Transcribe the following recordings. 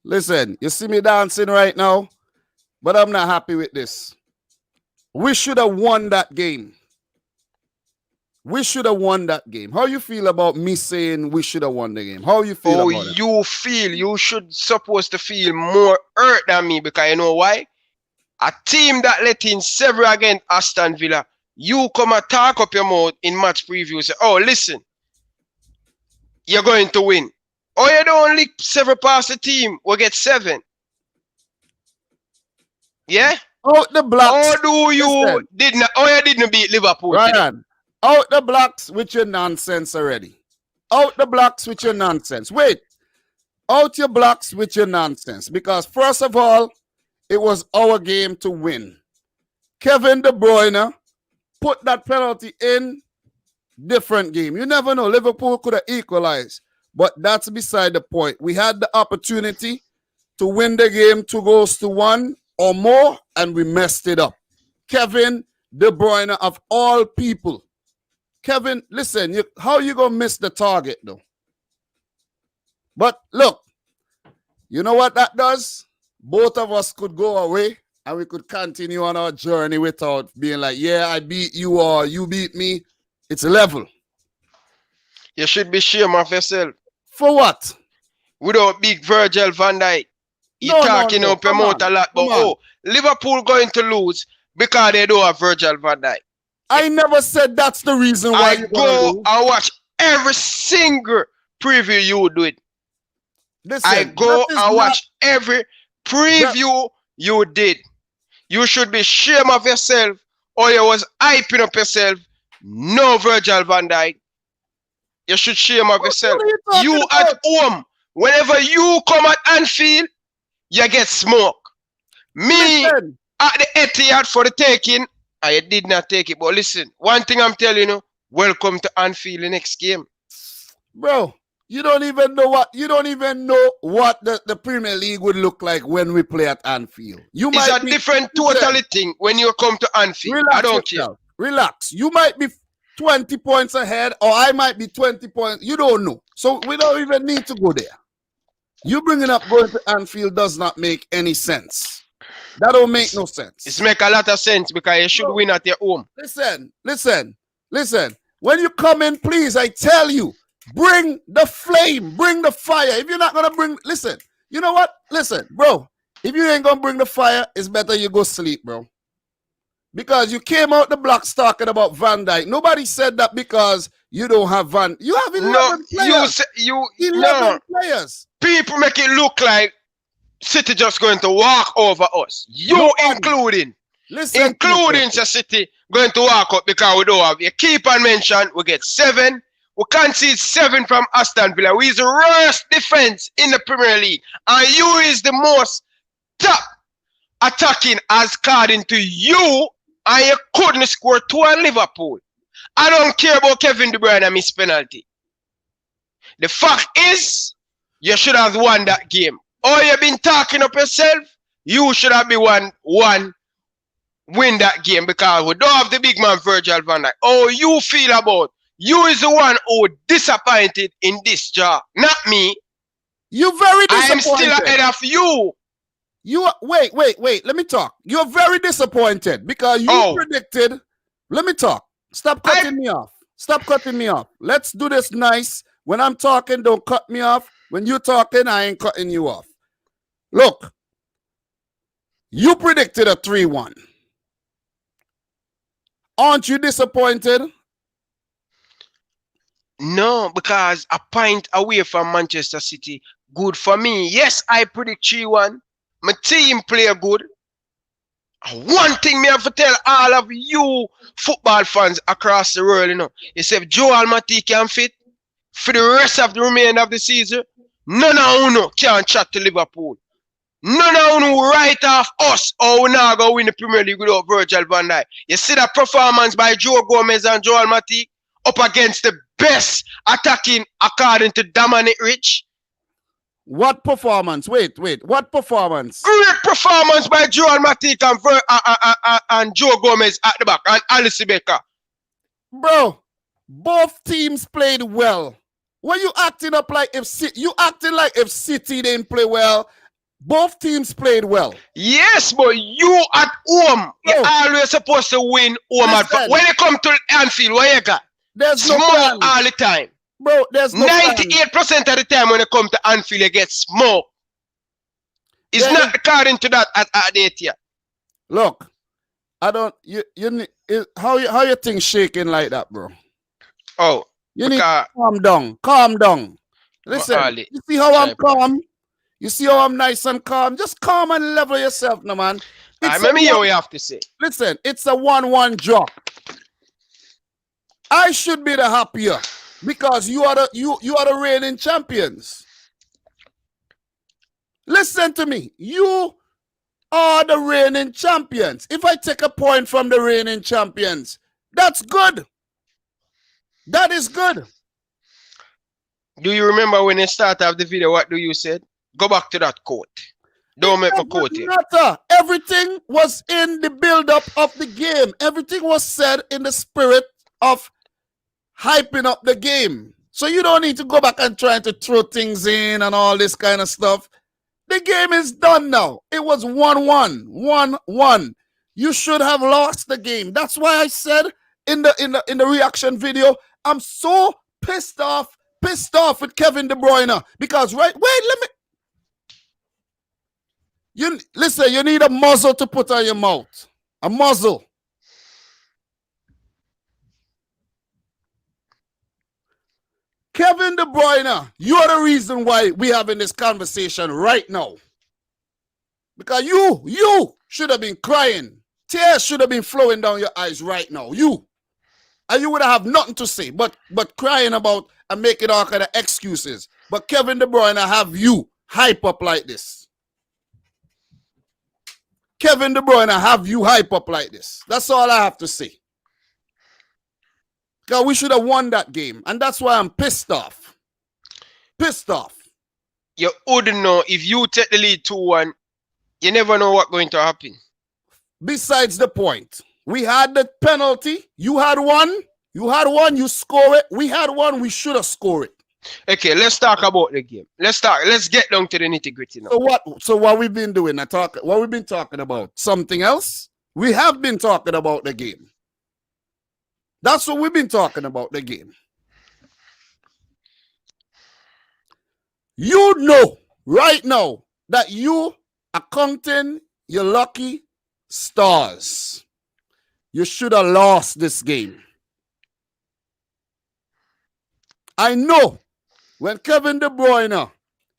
Listen, you see me dancing right now, but I'm not happy with this. We should have won that game. We should have won that game. How you feel about me saying we should have won the game? How you feel about it? You feel you should supposed to feel more hurt than me because you know why? A team that let in several against Aston Villa, you come and talk up your mouth in match preview. Say, oh, listen, you're going to win. Or you don't lick several past the team, we'll get 7. Yeah? Out the blocks. Or do you didn't? Or you didn't beat Liverpool? Ryan, out the blocks with your nonsense already. Out the blocks with your nonsense. Wait. Out your blocks with your nonsense. Because first of all, it was our game to win. Kevin De Bruyne put that penalty in. Different game. You never know. Liverpool could have equalized. But that's beside the point. We had the opportunity to win the game 2-1 or more, and we messed it up. Kevin De Bruyne, of all people. Kevin, listen, how you going to miss the target, though? But look, you know what that does? Both of us could go away, and we could continue on our journey without being like, yeah, I beat you or you beat me. It's level. You should be ashamed of yourself. For what? Without big Virgil van Dijk. He talking up your mouth a lot, but Liverpool going to lose because they don't have Virgil van Dijk. I never said that's the reason why I go and watch every single preview you do it. Listen, I go and watch every preview you did. You should be ashamed of yourself, or you was hyping up yourself. No Virgil van Dijk. You should shame of yourself. You at home, whenever you come at Anfield, you get smoke. Me at the Etihad for the taking, I did not take it. But listen, one thing I'm telling you, welcome to Anfield the next game. Bro, you don't even know what the Premier League would look like when we play at Anfield. It's a different totally thing when you come to Anfield. I don't care. Relax. You might be 20 points ahead, or I might be 20 points. You don't know. So we don't even need to go there. You bringing up going to Anfield does not make any sense. That don't make no sense. It's make a lot of sense because you should win at your home. Listen. When you come in, please, I tell you, bring the flame, bring the fire. If you're not going to bring, listen, you know what? Listen, bro, if you ain't going to bring the fire, it's better you go sleep, bro. Because you came out the blocks talking about Van Dijk. Nobody said that because you don't have You have 11 players. 11 players. People make it look like City just going to walk over us. You including. Listen, including the City going to walk up because we don't have. You keep on mention, we get 7. We can't see 7 from Aston Villa. We is the worst defense in the Premier League. And you is the most top attacking as according to you. And you couldn't score 2 at Liverpool. I don't care about Kevin De Bruyne and miss penalty. The fact is, you should have won that game. Or you've been talking up yourself, you should have been win that game because we don't have the big man Virgil van Dijk. Oh, you feel about you is the one who disappointed in this job, not me. You very disappointed. I am still ahead of you. Wait. Let me talk. You're very disappointed because you predicted. Let me talk. Stop cutting me off. Stop cutting me off. Let's do this nice. When I'm talking, don't cut me off. When you're talking, I ain't cutting you off. Look, you predicted a 3-1. Aren't you disappointed? No, because a point away from Manchester City, good for me. Yes, I predict 3-1. My team play good. One thing me have to tell all of you football fans across the world, you know, is if Joel Matip can fit for the rest of the remainder of the season, none of you can chat to Liverpool. None of you write off us or we not go win the Premier League without Virgil van Dijk. You see that performance by Joe Gomez and Joel Matip up against the best attacking according to Dominic Rich. What performance? Wait. What performance? Great performance by Joel Matip and Joe Gomez at the back and Alice Baker. Bro, both teams played well. When you acting up like if City, you acting like if City didn't play well Both teams played well. Yes, but you at home, you're always supposed to win home. When you come to Anfield, what you got? There's small no all the time. Bro, there's no 98% of the time when you come to Anfield, you get smoked. It's not according to that at the here. Look, I don't. How you think shaking like that, bro? Oh, you need to calm down. Calm down. Listen, you see how I'm calm? You see how I'm nice and calm? Just calm and level yourself, no man. Let me hear what you have to say. Listen, it's a 1-1 draw. I should be the happier because you are the reigning champions. Listen to me. You are the reigning champions. If I take a point from the reigning champions, that's good. That is good. Do you remember when you start off the video, what do you said? Go back to that quote. Don't make me quote it. Everything was in the build-up of the game. Everything was said in the spirit of hyping up the game. So you don't need to go back and try to throw things in and all this kind of stuff. The game is done now. It was 1-1. 1-1. You should have lost the game. That's why I said in the reaction video, I'm so pissed off with Kevin De Bruyne. Because listen, you need a muzzle to put on your mouth. A muzzle. Kevin De Bruyne, you're the reason why we're having this conversation right now. Because you should have been crying. Tears should have been flowing down your eyes right now. And you would have nothing to say but crying about and making all kind of excuses. But Kevin De Bruyne have you hype up like this. Kevin De Bruyne have you hype up like this. That's all I have to say. Because we should have won that game. And that's why I'm pissed off. Pissed off. You wouldn't know if you take the lead 2-1. You never know what's going to happen. Besides the point. We had the penalty. You had one. You score it. We had one. We should have scored it. Okay, let's talk about the game. Let's get down to the nitty-gritty now. So what we've been doing? What we've been talking about? Something else? We have been talking about the game. That's what we've been talking about, the game. You know right now that you are counting your lucky stars. You should have lost this game. I know when Kevin De Bruyne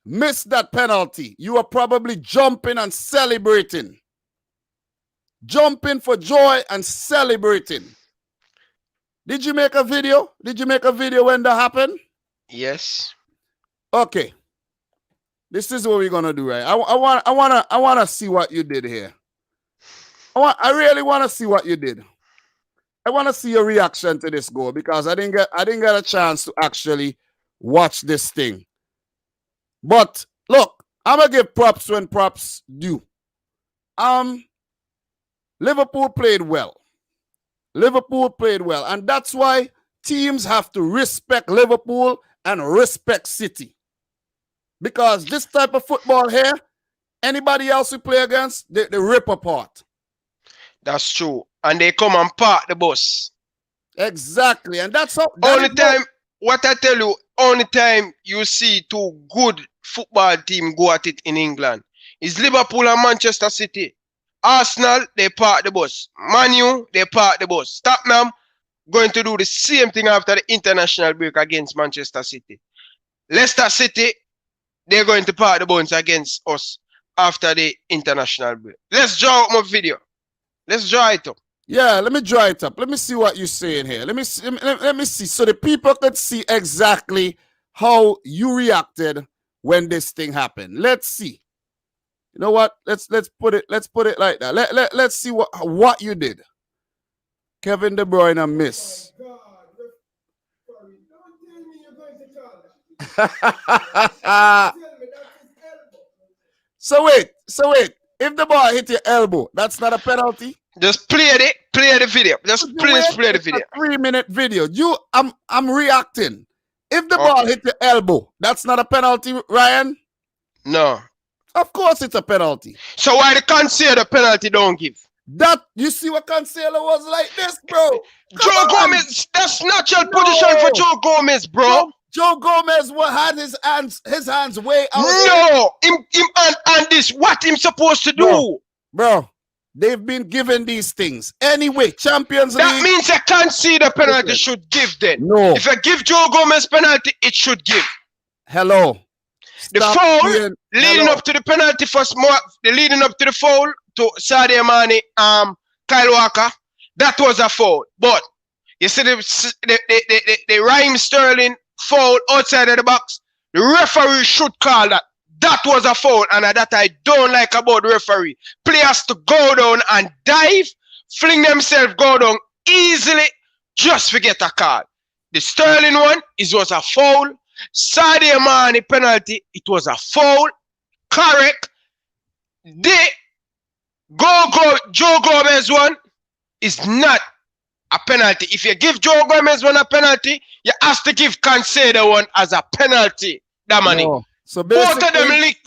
missed that penalty, you were probably jumping and celebrating. Jumping for joy and celebrating. Did you make a video? Did you make a video when that happened? Yes. Okay. This is what we're gonna do, right? I wanna see what you did here. I really wanna see what you did. I wanna see your reaction to this goal because I didn't get a chance to actually watch this thing. But look, I'm gonna give props when props due. Liverpool played well. Liverpool played well. And that's why teams have to respect Liverpool and respect City. Because this type of football here, anybody else we play against, they rip apart. That's true. And they come and park the bus. Exactly. And that's how... What I tell you, only time you see two good football teams go at it in England is Liverpool and Manchester City. Arsenal, they park the bus. Man U, they park the bus. Tottenham going to do the same thing after the international break against Manchester City. Leicester City, they're going to park the bus against us after the international break. Let's draw up my video. Let's draw it up. Yeah, let me draw it up. Let me see what you're saying here. Let me see so the people could see exactly how you reacted when this thing happened. Let's see. You know what? Let's put it like that. Let's see what you did. Kevin De Bruyne miss. So wait. If the ball hit your elbow, that's not a penalty. Just play the video. Just please play the video. 3-minute video. I'm reacting. If the ball hit your elbow, that's not a penalty, Ryan? No. Of course it's a penalty. So why the consider penalty don't give? That, you see what Cancelo was like this, bro? Joe Gomez, that's natural position for Joe Gomez, bro. Joe Gomez had his hands way out. No, him and this, what him supposed to do? Bro, they've been given these things. Anyway, Champions League. That means a consider penalty should give then. No. If I give Joe Gomez penalty, it should give. Hello. The foul leading up to the penalty leading up to the foul to Sadio Mane, Kyle Walker, that was a foul. But you see the Raheem Sterling foul outside of the box, the referee should call that. That was a foul, and that I don't like about the referee. Players to go down and dive, fling themselves, go down easily, just forget a call. The Sterling one, it was a foul. Sadio Mane penalty, it was a foul. Correct. The Joe Gomez one is not a penalty. If you give Joe Gomez one a penalty, you have to give Cancelo one as a penalty. Dominic. No. So both of them leak.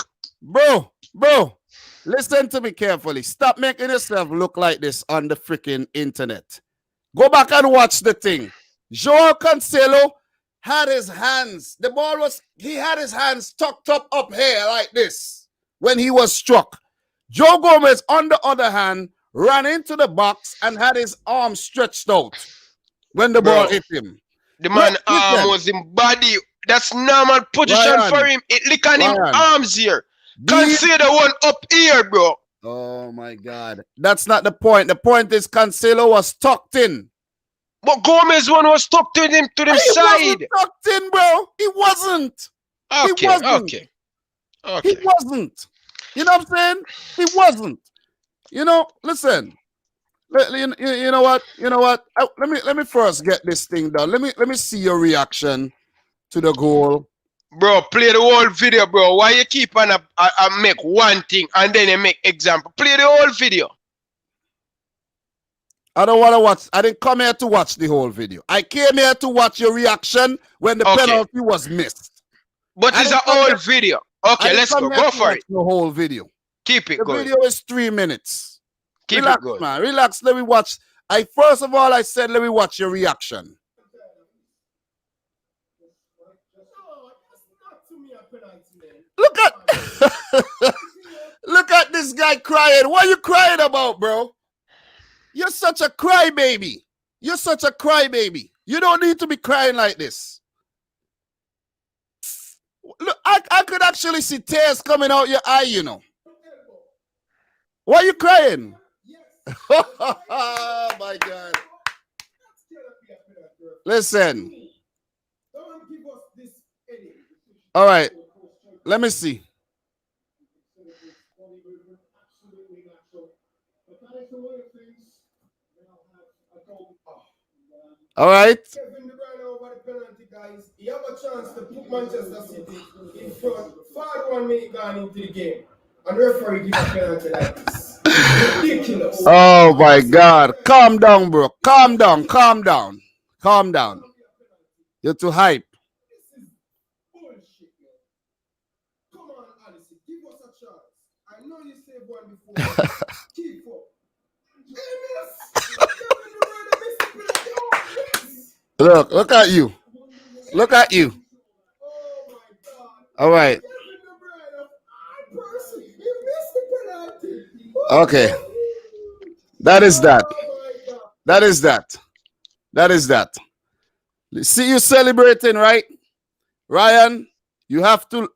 Bro, listen to me carefully. Stop making yourself look like this on the freaking internet. Go back and watch the thing. Joao Cancelo had his hands. He had his hands tucked up here like this when he was struck. Joe Gomez, on the other hand, ran into the box and had his arm stretched out when the ball hit him. The man arm was in body. That's normal position for him. It lick on him arms here. Consider one up here, bro. Oh my God. That's not the point. The point is Cancelo was tucked in. But Gomez one was tucked to him to the side. He wasn't tucked in, bro. He wasn't. Okay, he wasn't. Okay. He wasn't. You know what I'm saying? He wasn't. You know, listen. You know what? Let me first get this thing done. Let me see your reaction to the goal. Bro, play the whole video, bro. Why you keep on make one thing and then you make example? Play the whole video. I don't want to watch. I didn't come here to watch the whole video. I came here to watch your reaction when the penalty was missed. But it's a whole video. Okay, let's go. Go for it. The whole video. Keep it going. The video is 3 minutes. Relax, it going. Man. Relax. Let me watch. First of all, I said, let me watch your reaction. Look at this guy crying. What are you crying about, bro? You're such a crybaby. You're such a crybaby. You don't need to be crying like this. Look, I could actually see tears coming out your eye, you know. Why are you crying? Oh, my God. Listen. All right. Let me see. All right. He have a chance to put Manchester City in front. 1 minute gone into the game. And the referee give a penalty like this. Ridiculous. Oh my God. Calm down, bro. Calm down. You're too hype. Look at you. Look at you. All right. Okay. That is that. See you celebrating, right? Ryan, you have to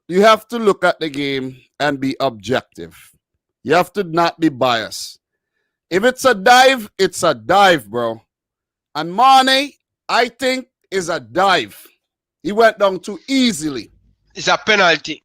look at the game and be objective. You have to not be biased. If it's a dive, it's a dive, bro. And Mane, I think, is a dive. He went down too easily. It's a penalty.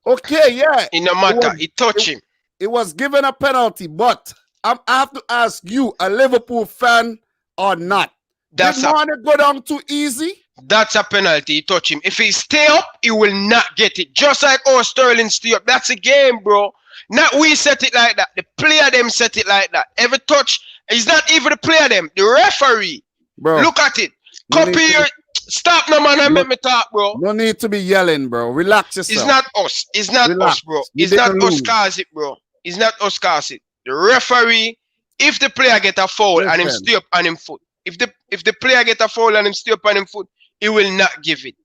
Okay, yeah. In no matter, he touched him. It was given a penalty, but I have to ask you, a Liverpool fan or not, did Mane go down too easy? That's a penalty. He touched him. If he stay up, he will not get it. Just like Sterling stay up. That's a game, bro. Not we set it like that. The player them set it like that. Every touch is not even the player them. The referee. Bro, look at it. Compare Stop no man and No, make me talk, bro. no need to be yelling, bro. Relax yourself. It's not us. It's not Relax. us, bro. You It's not didn't us lose. cause it, bro. It's not us cause it. The referee, if the player get a foul and him Listen. stay up on him foot, if the player get a foul and him stay up on him foot, he will not give it.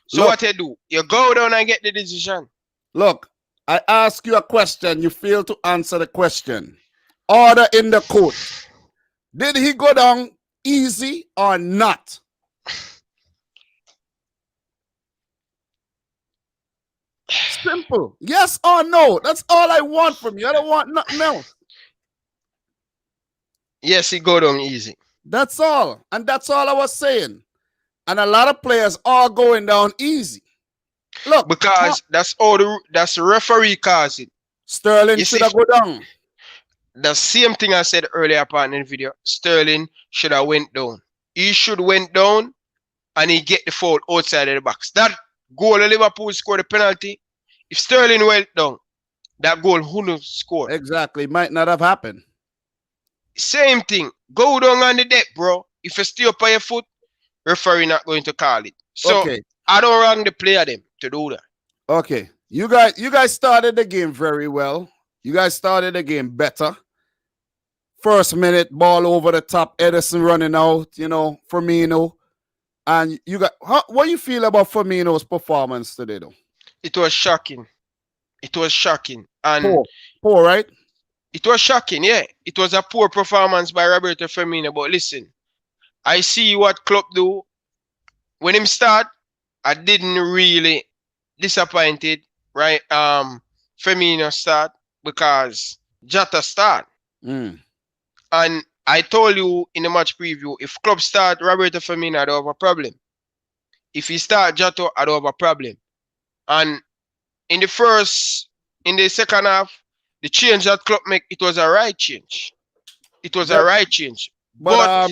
So Look. what you do? You go down and get the decision. Look, I ask you a question. You fail to answer the question. Order in the court. Did he go down easy or not? Simple. Yes or no. That's all I want from you. I don't want nothing else. Yes, he go down easy. That's all. And that's all I was saying. And a lot of players are going down easy. Look, Because that's the referee cause it. Sterling You should see- have go down. The same thing I said earlier part in the video. Sterling should have went down. He should went down and he get the foul outside of the box. That goal of Liverpool scored a penalty. If Sterling went down, that goal wouldn't score. Exactly. Might not have happened. Same thing. Go down on the deck, bro. If you stay up on your foot, referee not going to call it. So Okay. I don't wrong the player them to do that. Okay. You guys started the game very well. You guys started the game better. First minute, ball over the top, Edison running out, Firmino. And you got what do you feel about Firmino's performance today, though? It was shocking. It was shocking. And Poor, right? it was shocking, yeah. It was a poor performance by Roberto Firmino. But listen, I see what Klopp do. When him start, I didn't really disappointed, right? Firmino start because Jota start. And I told you in the match preview, if Klopp start Roberto Firmino, I don't have a problem. If he start Jota, I don't have a problem. And in the second half, the change that Klopp make, it was a right change. It was a right change. But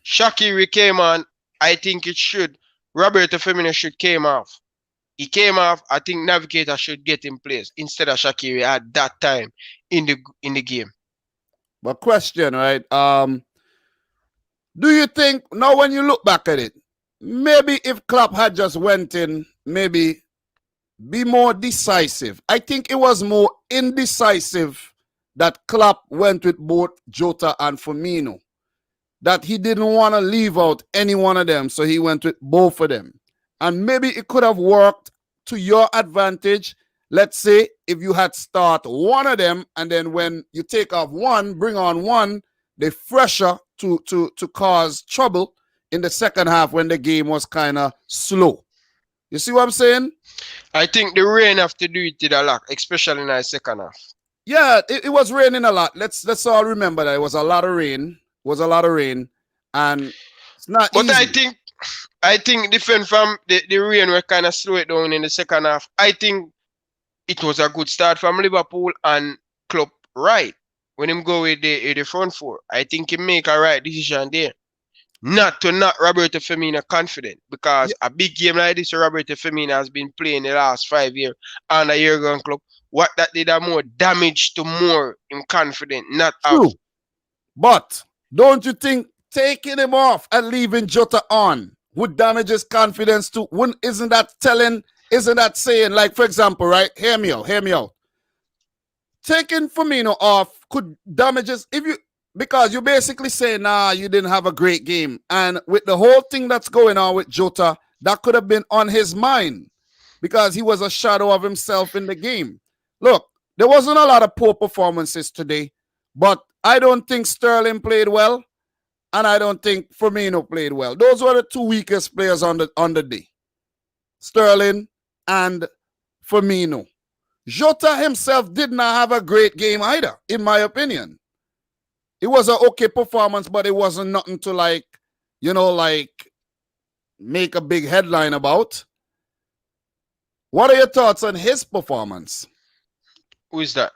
Shaqiri came on. I think Roberto Firmino should came off. He came off. I think Navigator should get in place instead of Shaqiri at that time in the game. But question, right? Do you think now when you look back at it, maybe if Klopp had just went in, maybe be more decisive? I think it was more indecisive that Klopp went with both Jota and Firmino. That he didn't want to leave out any one of them, so he went with both of them. And maybe it could have worked to your advantage. Let's say if you had start one of them, and then when you take off one, bring on one, they fresher to cause trouble in the second half when the game was kind of slow. You see what I'm saying? I think the rain have to do it a lot, especially in the second half. Yeah, it was raining a lot. Let's all remember that it was a lot of rain. And it's not But easy. I think different from the rain, we kind of slow it down in the second half. I think it was a good start from Liverpool and Klopp right when him go with the front four. I think he make a right decision there. Not Roberto Firmino confident, because a big game like this, Roberto Firmino has been playing the last 5 years and a year ago club. What that did a more damage to more him confident, not True. out. But don't you think taking him off and leaving Jota on would damage his confidence too? Isn't that saying, like, for example, right? Hear me out. Taking Firmino off could damage us because you're basically saying, you didn't have a great game. And with the whole thing that's going on with Jota, that could have been on his mind because he was a shadow of himself in the game. Look, there wasn't a lot of poor performances today, but I don't think Sterling played well, and I don't think Firmino played well. Those were the two weakest players on the day. Sterling and Firmino. Jota himself did not have a great game either, in my opinion. It was an okay performance, but it wasn't nothing to make a big headline about. What are your thoughts on his performance? Who is that?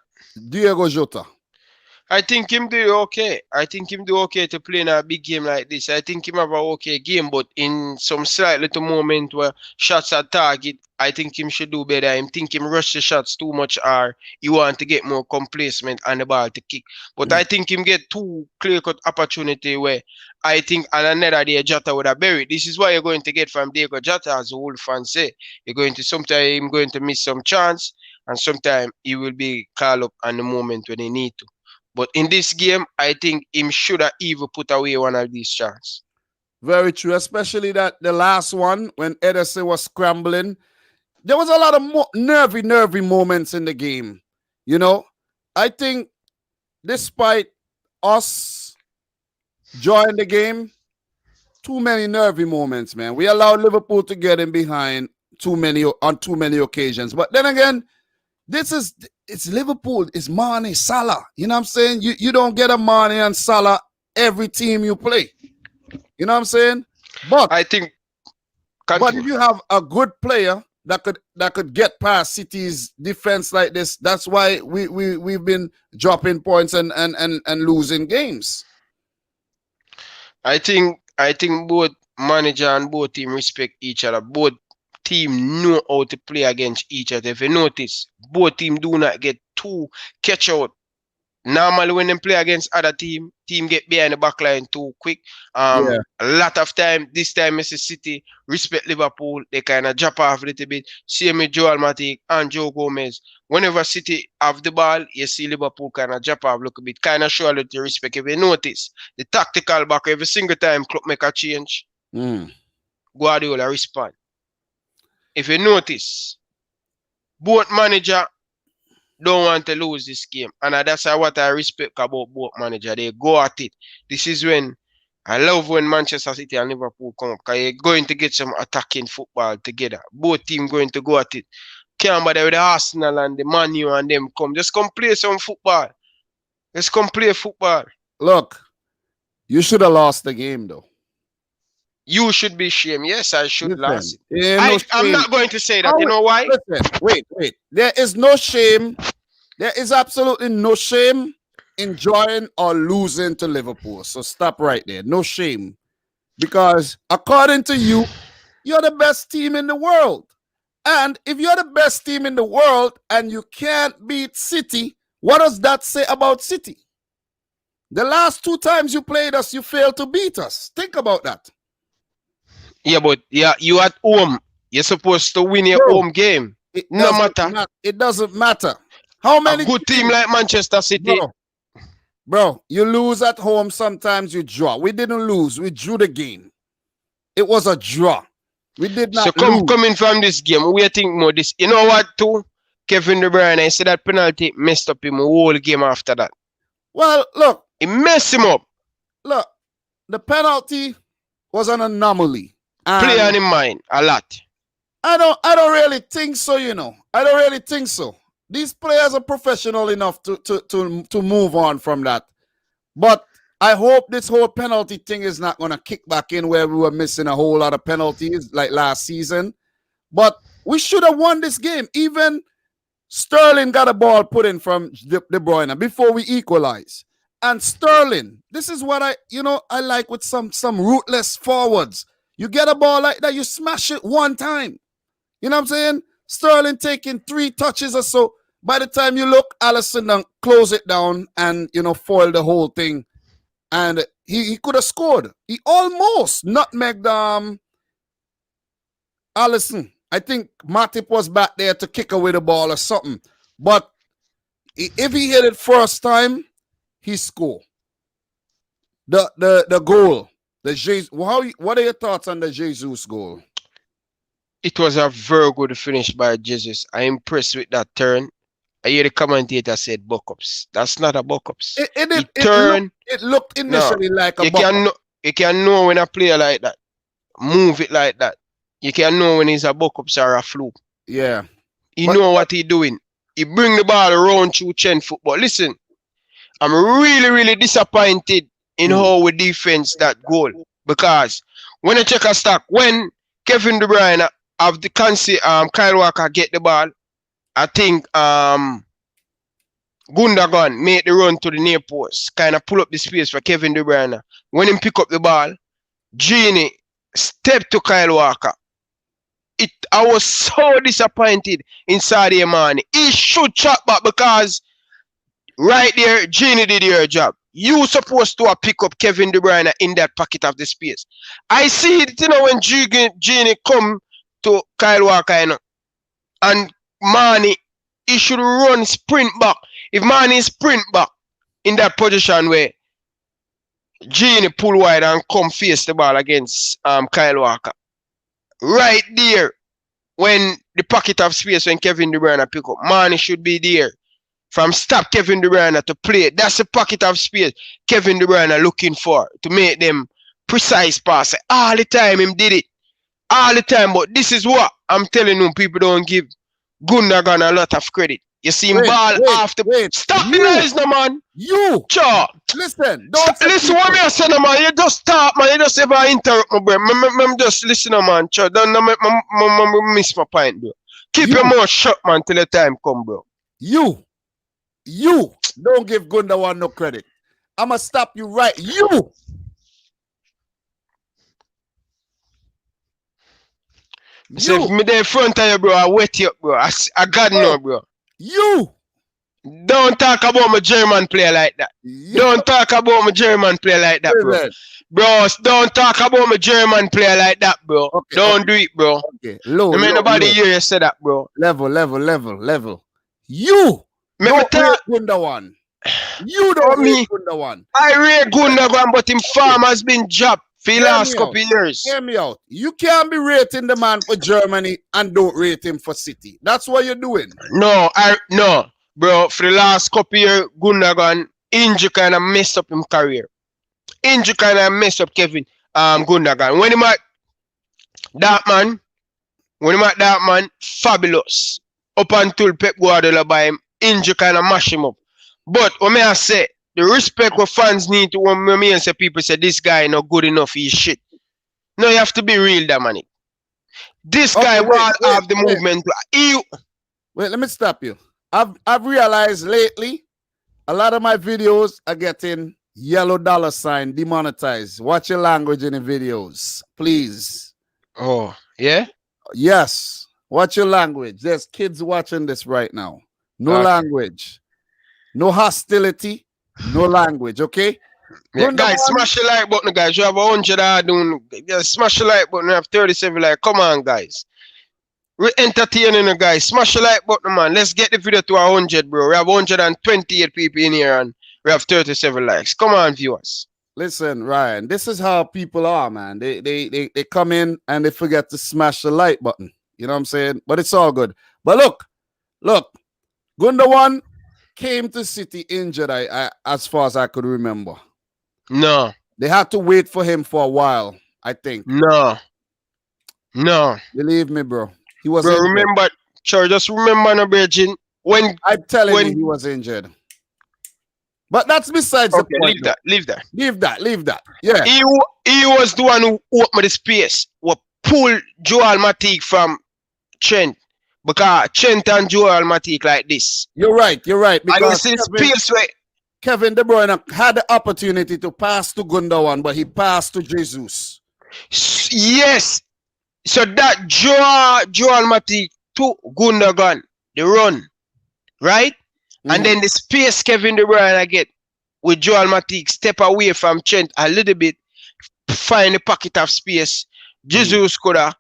Diego Jota. I think him do okay. I think him do okay to play in a big game like this. I think him have a okay game, but in some slight little moment where shots at target, I think him should do better. I think him rush the shots too much, or you want to get more complacement on the ball to kick. But I think him get two clear-cut opportunity where I think on another day Jota would have buried. This is what you're going to get from Diego Jota, as the old fans say. You're going to sometimes going to miss some chance, and sometimes he will be called up on the moment when he need to. But in this game, I think him should have even put away one of these chances. Very true, especially that the last one when Ederson was scrambling. There was a lot of nervy moments in the game. You know, I think despite us joining the game, too many nervy moments, man. We allowed Liverpool to get in behind on too many occasions. But then again, it's Liverpool, it's Mane, Salah. You know what I'm saying? You don't get a Mane and Salah every team you play. You know what I'm saying? But I think but if you have a good player that could get past City's defense like this, that's why we've been dropping points and losing games. I think both manager and both team respect each other. Both team know how to play against each other. If you notice, both team do not get too catch out. Normally when they play against other team get behind the back line too quick. A lot of time, this time Mr. City respect Liverpool. They kind of drop off a little bit. Same with Joel Matip and Joe Gomez. Whenever City have the ball, you see Liverpool kind of drop off a little bit. Kind of show a little respect. If you notice, the tactical back, every single time club make a change, Guardiola respond. If you notice, both manager don't want to lose this game. And that's what I respect about both managers. They go at it. This is when I love when Manchester City and Liverpool come up, because you're going to get some attacking football together. Both teams going to go at it. Can't bother with the Arsenal and the Man U and them come. Just come play some football. Let's come play football. Look, you should have lost the game though. You should be ashamed. Yes, I should lose it. No I'm not going to say that. You know why? Listen, wait. There is no shame. There is absolutely no shame in drawing or losing to Liverpool. So stop right there. No shame. Because according to you, you're the best team in the world. And if you're the best team in the world and you can't beat City, what does that say about City? The last two times you played us, you failed to beat us. Think about that. Yeah, but you at home. You're supposed to win your home game. No matter. It doesn't matter. How many? A good team like Manchester City. Bro, you lose at home. Sometimes you draw. We didn't lose. We drew the game. It was a draw. We did not lose. Coming from this game, we think more this. You know what, too? Kevin De Bruyne, I said that penalty messed up him the whole game after that. Well, look. It messed him up. Look, the penalty was an anomaly. Play on his mind a lot. I don't really think so, you know. I don't really think so. These players are professional enough to move on from that. But I hope this whole penalty thing is not going to kick back in where we were missing a whole lot of penalties like last season. But we should have won this game. Even Sterling got a ball put in from De Bruyne before we equalize. And Sterling, this is what I like with some ruthless forwards. You get a ball like that, you smash it one time. You know what I'm saying? Sterling taking 3 touches or so. By the time you look, Alisson close it down and, foil the whole thing. And he could have scored. He almost nutmegged Alisson. I think Matip was back there to kick away the ball or something. But if he hit it first time, he scored. The goal. What are your thoughts on the Jesus goal? It was a very good finish by Jesus. I'm impressed with that turn. I hear the commentator said buck-ups. That's not a buck-ups. It looked initially like a buck-up. You can know when a player like that move it like that. You can know when he's a buck-ups or a fluke. Yeah. You know what he's doing. He bring the ball around through Trent football. Listen, I'm really, really disappointed in how we defense that goal. Because when you check a stack, when Kevin De Bruyne have the Kyle Walker get the ball, I think Gundogan made the run to the near post, kind of pull up the space for Kevin De Bruyne. When he pick up the ball, Genie stepped to Kyle Walker. I was so disappointed in Sadio Mane. He should chop back because right there, Genie did your job. You supposed to have pick up Kevin De Bruyne in that pocket of the space. I see it, when Genie come to Kyle Walker, and Mane, he should run sprint back. If Mane sprint back in that position where Genie pull wide and come face the ball against Kyle Walker. Right there, when the pocket of space when Kevin De Bruyne pick up, Mane should be there. From stop Kevin De Bruyne to play. That's the pocket of space Kevin De Bruyne looking for to make them precise pass. All the time him did it. All the time. But this is what I'm telling you, people don't give Gundogan a lot of credit. You see him ball after. Stop the noise, no man. You. Sure. Listen. Listen what me I say, no man. You just talk, man. You just ever interrupt me, bro. I'm just listening, man. Sure. Don't miss my point, bro. Keep your mouth shut, man, till the time come, bro. You don't give Gundogan no credit. I'ma stop you right. You. So if me there in front of you, bro, I wet you up, bro. I got no, bro. You. Don't talk about my German player like that. Don't talk about my German player like that, bro. Bro, don't talk about my German player like that, bro. Okay, don't do it, bro. Okay. Low, nobody hear you say that, bro. Level. You. Don't rate Gundogan. You don't rate Gundogan. I rate Gundogan, but him farm has been dropped for the last couple of years. Hear me out. You can't be rating the man for Germany and don't rate him for City. That's what you're doing. No, bro. For the last couple of years, Gundogan injury kind of messed up his career. Injury kind of messed up Kevin Gundogan. When him at that man, fabulous. Up until Pep Guardiola by him, injury kind of mash him up. But what may I say, the respect what fans need to when me and say people say this guy not good enough, he's shit. No, you have to be real, Dominic. This guy will have the movement. Wait, let me stop you. I've realized lately a lot of my videos are getting yellow dollar sign demonetized. Watch your language in the videos, please. Oh, yeah? Yes. Watch your language. There's kids watching this right now. No language. No hostility. No language, okay? Yeah, guys, smash the like button, guys. You have 100 doing. Smash the like button. You have 37 like. Come on, guys. We're entertaining, guys. Smash the like button, man. Let's get the video to 100, bro. We have 128 people in here and we have 37 likes. Come on, viewers. Listen, Ryan, this is how people are, man. They come in and they forget to smash the like button. You know what I'm saying? But it's all good. But look, Gundogan came to City injured, as far as I could remember. No. They had to wait for him for a while, I think. No. Believe me, bro. He was bro, injured. remember, just remember, no, Virgin, when I'm telling you, he was injured. But that's besides the point. Leave that. Yeah. He was the one who opened the space, who pulled Joel Matip from Trent. Because Trent and Joel Matip like this. You're right. Because Kevin De Bruyne had the opportunity to pass to Gundogan, but he passed to Jesus. Yes. So that Joel Matip to Gundogan, the run, right? And then the space Kevin De Bruyne get with Joel Matip step away from Trent a little bit, find a pocket of space. Jesus could have.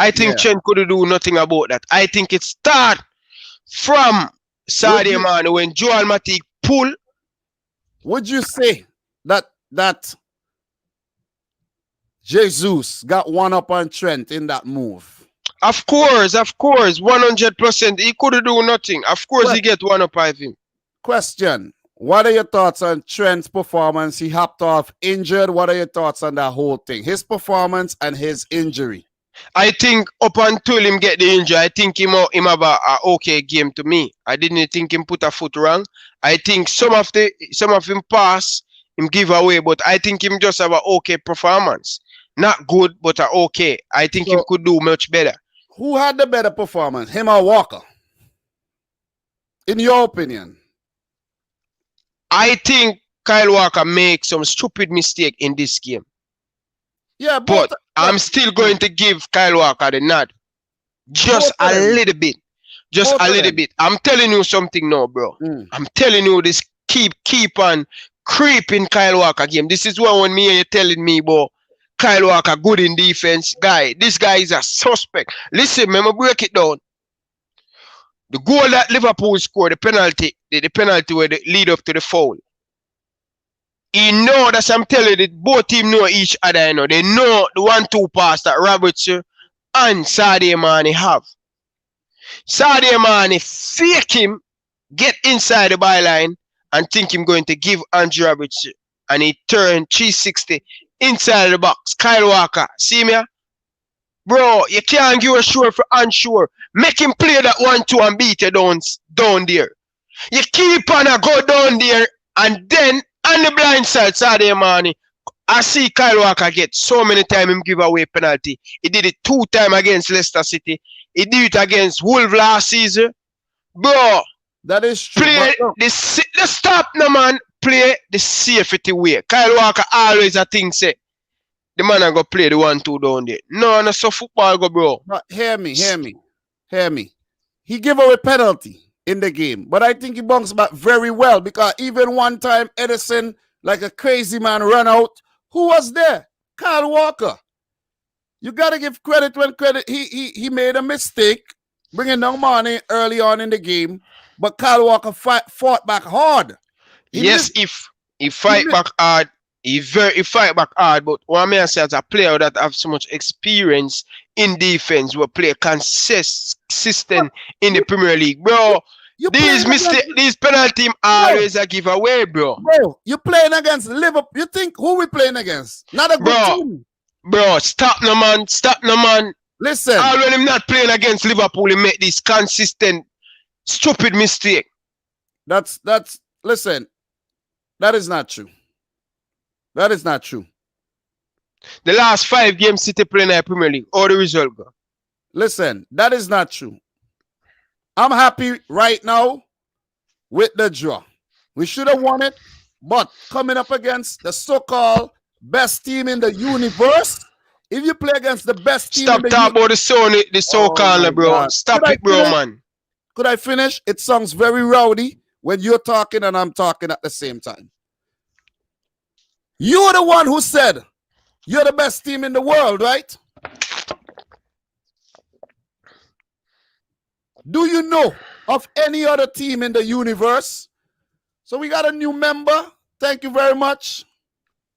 I think Trent could do nothing about that. I think it start from Sadio Mane when Joel Matip pull. Would you say that Jesus got one up on Trent in that move? Of course, 100%. He could do nothing. Of course, he get one up on him. Question: what are your thoughts on Trent's performance? He hopped off injured. What are your thoughts on that whole thing? His performance and his injury. I think up until him get the injury, I think him have a okay game to me. I didn't think him put a foot wrong. I think some of him pass, him give away, but I think him just have a okay performance. Not good, but a okay. I think he could do much better. Who had the better performance, him or Walker? In your opinion? I think Kyle Walker makes some stupid mistake in this game. Yeah, but I'm still going to give Kyle Walker the nod. Just a little bit. Just a little bit. I'm telling you something now, bro. I'm telling you this keep on creeping Kyle Walker game. This is what when you're telling me, bro, Kyle Walker good in defense. This guy is a suspect. Listen, man, break it down. The goal that Liverpool scored, the penalty where they lead up to the foul. He know that I'm telling you, both teams know each other, you know. They know the 1-2 pass that Robertson and Sadio Mane have. Sadio Mane fake him, get inside the byline, and think him going to give Andrew Robertson. And he turned 360 inside the box. Kyle Walker, see me? Bro, you can't give a sure for unsure. Make him play that 1-2 and beat you down there. You keep on a go down there, and then on the blind side, Sadio Mane, I see Kyle Walker get so many times him give away penalty. He did it 2 times against Leicester City. He did it against Wolves last season. Bro, that is true. Play the stop no man. Play the safety way. Kyle Walker always a thing say the man a go play the 1-2 down there. No, so football go, bro. But hear me. He gave away penalty in the game, but I think he bounced back very well because even one time Edison, like a crazy man, ran out. Who was there? Kyle Walker. You gotta give credit when credit. He made a mistake bringing down Mane early on in the game, but Kyle Walker fought back hard. If he fight back hard, he fight back hard. But what I say as a player that have so much experience in defense, will play consistent in the Premier League, bro. These penalty always a giveaway, bro. Bro, you playing against Liverpool. You think who we playing against? Not a good team. Bro, stop no man. Listen. All when him not playing against Liverpool, he make this consistent, stupid mistake. Listen. That is not true. That is not true. The last 5 games City playing in the Premier League, all the result go. Listen, that is not true. I'm happy right now with the draw. We should have won it, but coming up against the so-called best team in the universe, if you play against the best team Stop talking about the so-called, bro. God. Stop it, bro, man. Could I finish? It sounds very rowdy when you're talking and I'm talking at the same time. You're the one who said you're the best team in the world, right? Do you know of any other team in the universe? So we got a new member. Thank you very much.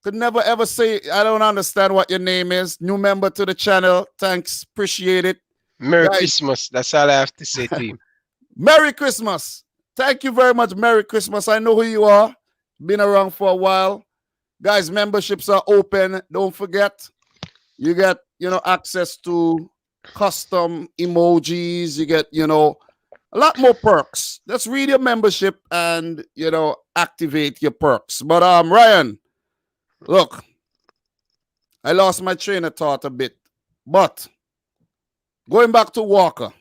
Could never ever say, I don't understand what your name is. New member to the channel. Thanks. Appreciate it. Merry Christmas. That's all I have to say to you. Merry Christmas. Thank you very much. Merry Christmas. I know who you are. Been around for a while. Guys, memberships are open. Don't forget. You get, access to custom emojis. You get, a lot more perks. Just read your membership and, activate your perks. But Ryan, look, I lost my train of thought a bit. But going back to Walker,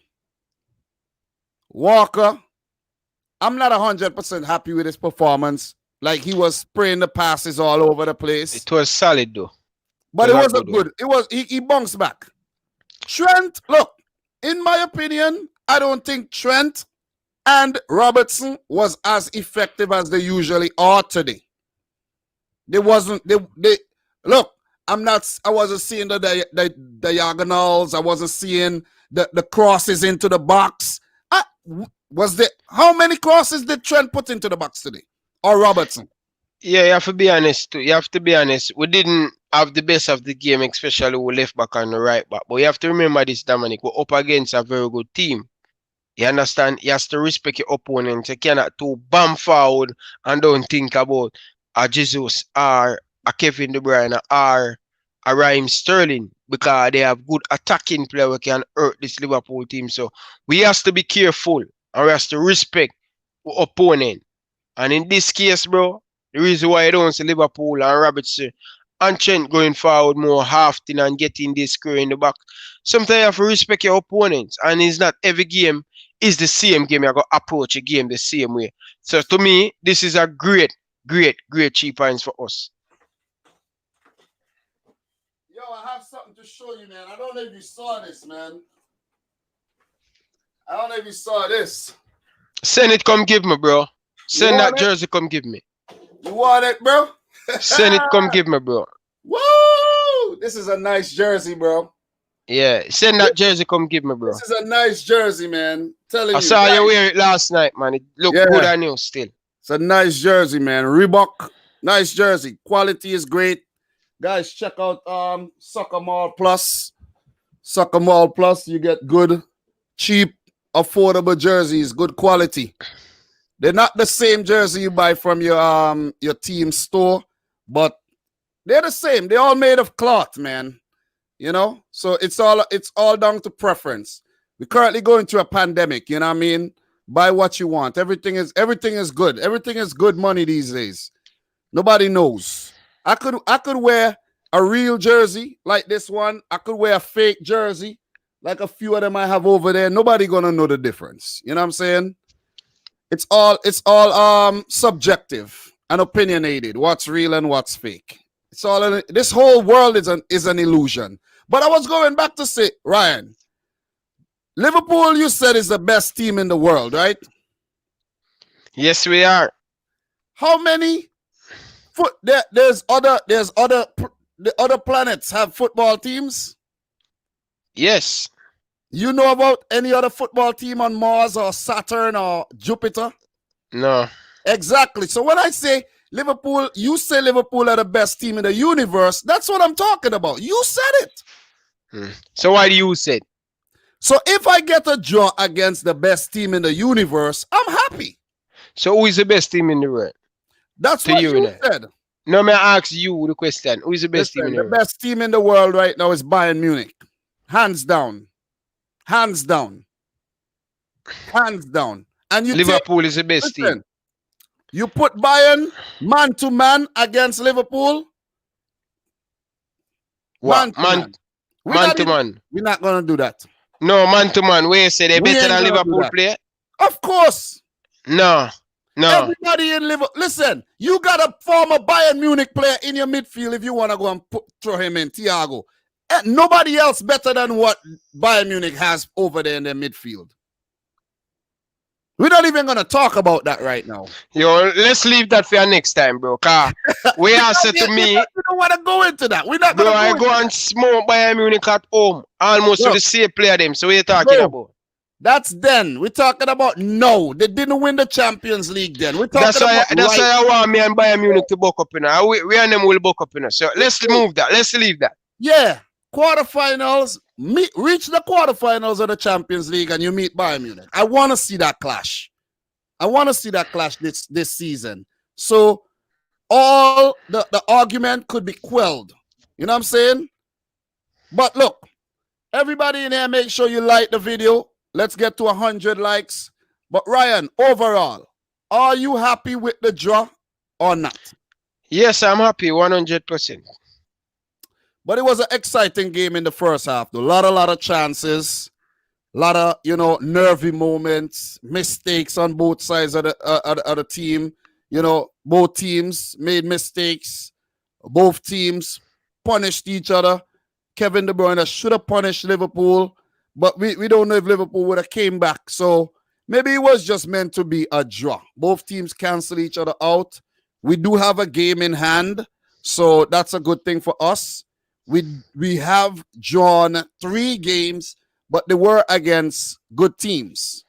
I'm not 100% happy with his performance. Like he was spraying the passes all over the place. It was solid though. But it wasn't good. He bounced back. Trent, look, in my opinion, I don't think Trent and Robertson was as effective as they usually are today. I wasn't seeing the diagonals. I wasn't seeing the crosses into the box. How many crosses did Trent put into the box today? Or Robertson? Yeah, you have to be honest too. You have to be honest. We didn't have the best of the game, especially with left back and the right back. But you have to remember this, Dominic. We're up against a very good team. You understand? You have to respect your opponent. You cannot too bomb forward and don't think about a Jesus or a Kevin De Bruyne or a Raheem Sterling, because they have good attacking player who can hurt this Liverpool team. So we have to be careful and we have to respect our opponent. And in this case, bro, the reason why I don't see Liverpool and Robertson and Trent going forward more often and getting this square in the back, sometimes you have to respect your opponents. And it's not every game is the same game. You're going to approach a game the same way. So to me, this is a great 3 points for us. Yo, I have something to show you, man. I don't know if you saw this, man. I don't know if you saw this. Send it, come give me, bro. Send that jersey, come give me. You want it, bro? Send it, come give me, bro. Woo! This is a nice jersey, bro. Yeah, send that jersey, come give me, bro. This is a nice jersey, man. Telling you. I saw you wear it last night, man. It looked good on you still. It's a nice jersey, man. Reebok, nice jersey. Quality is great. Guys, check out Soccer Mall Plus. Soccer Mall Plus, you get good, cheap, affordable jerseys, good quality. They're not the same jersey you buy from your team store, but they're the same. They're all made of cloth, man. You know, so it's all down to preference. We're currently going through a pandemic. You know what I mean? Buy what you want. Everything is good. Everything is good money these days. Nobody knows. I could wear a real jersey like this one. I could wear a fake jersey like a few of them I have over there. Nobody gonna know the difference. You know what I'm saying? It's all subjective and opinionated. What's real and what's fake. It's all this whole world is an illusion. But I was going back to say, Ryan, Liverpool, you said, is the best team in the world, right? Yes, we are. How many there's other planets have football teams? Yes. You know about any other football team on Mars or Saturn or Jupiter? No. Exactly. So when I say Liverpool, you say Liverpool are the best team in the universe. That's what I'm talking about. You said it. So why do you say it? So if I get a draw against the best team in the universe, I'm happy. So who is the best team in the world? That's what you said. No, may I ask you the question. Who is the best team in the world? The best team in the world right now is Bayern Munich. Hands down. Hands down. Hands down. And Liverpool is the best team. You put Bayern man to man against Liverpool. What? Man to man. We're not gonna do that. No, man to man. Where you say they better than Liverpool player? Of course. No. Everybody in Liverpool. Listen, you got a former Bayern Munich player in your midfield if you want to go and throw him in, Thiago. And nobody else better than what Bayern Munich has over there in their midfield. We're not even going to talk about that right now. Yo, let's leave that for next time, bro. Cause we answer to me. We don't want to go into that. We're not going to I go and smoke Bayern Munich at home. Almost with the same player them. So what are you talking about? That's then. We're talking about no. They didn't win the Champions League then. We're talking that's why I want me and Bayern Munich to buck up in her. We and them will buck up in her. So let's move that. Let's leave that. Yeah. Quarterfinals. Reach the quarterfinals of the Champions League and you meet Bayern Munich. I want to see that clash. I want to see that clash this season. So all the argument could be quelled. You know what I'm saying? But look, everybody in here, make sure you like the video. Let's get to 100 likes. But Ryan, overall, are you happy with the draw or not? Yes, I'm happy, 100%. But it was an exciting game in the first half. A lot of chances, a lot of nervy moments, mistakes on both sides of the team. Both teams made mistakes. Both teams punished each other. Kevin De Bruyne should have punished Liverpool. But we don't know if Liverpool would have came back. So maybe it was just meant to be a draw. Both teams cancel each other out. We do have a game in hand. So that's a good thing for us. We have drawn 3 games, but they were against good teams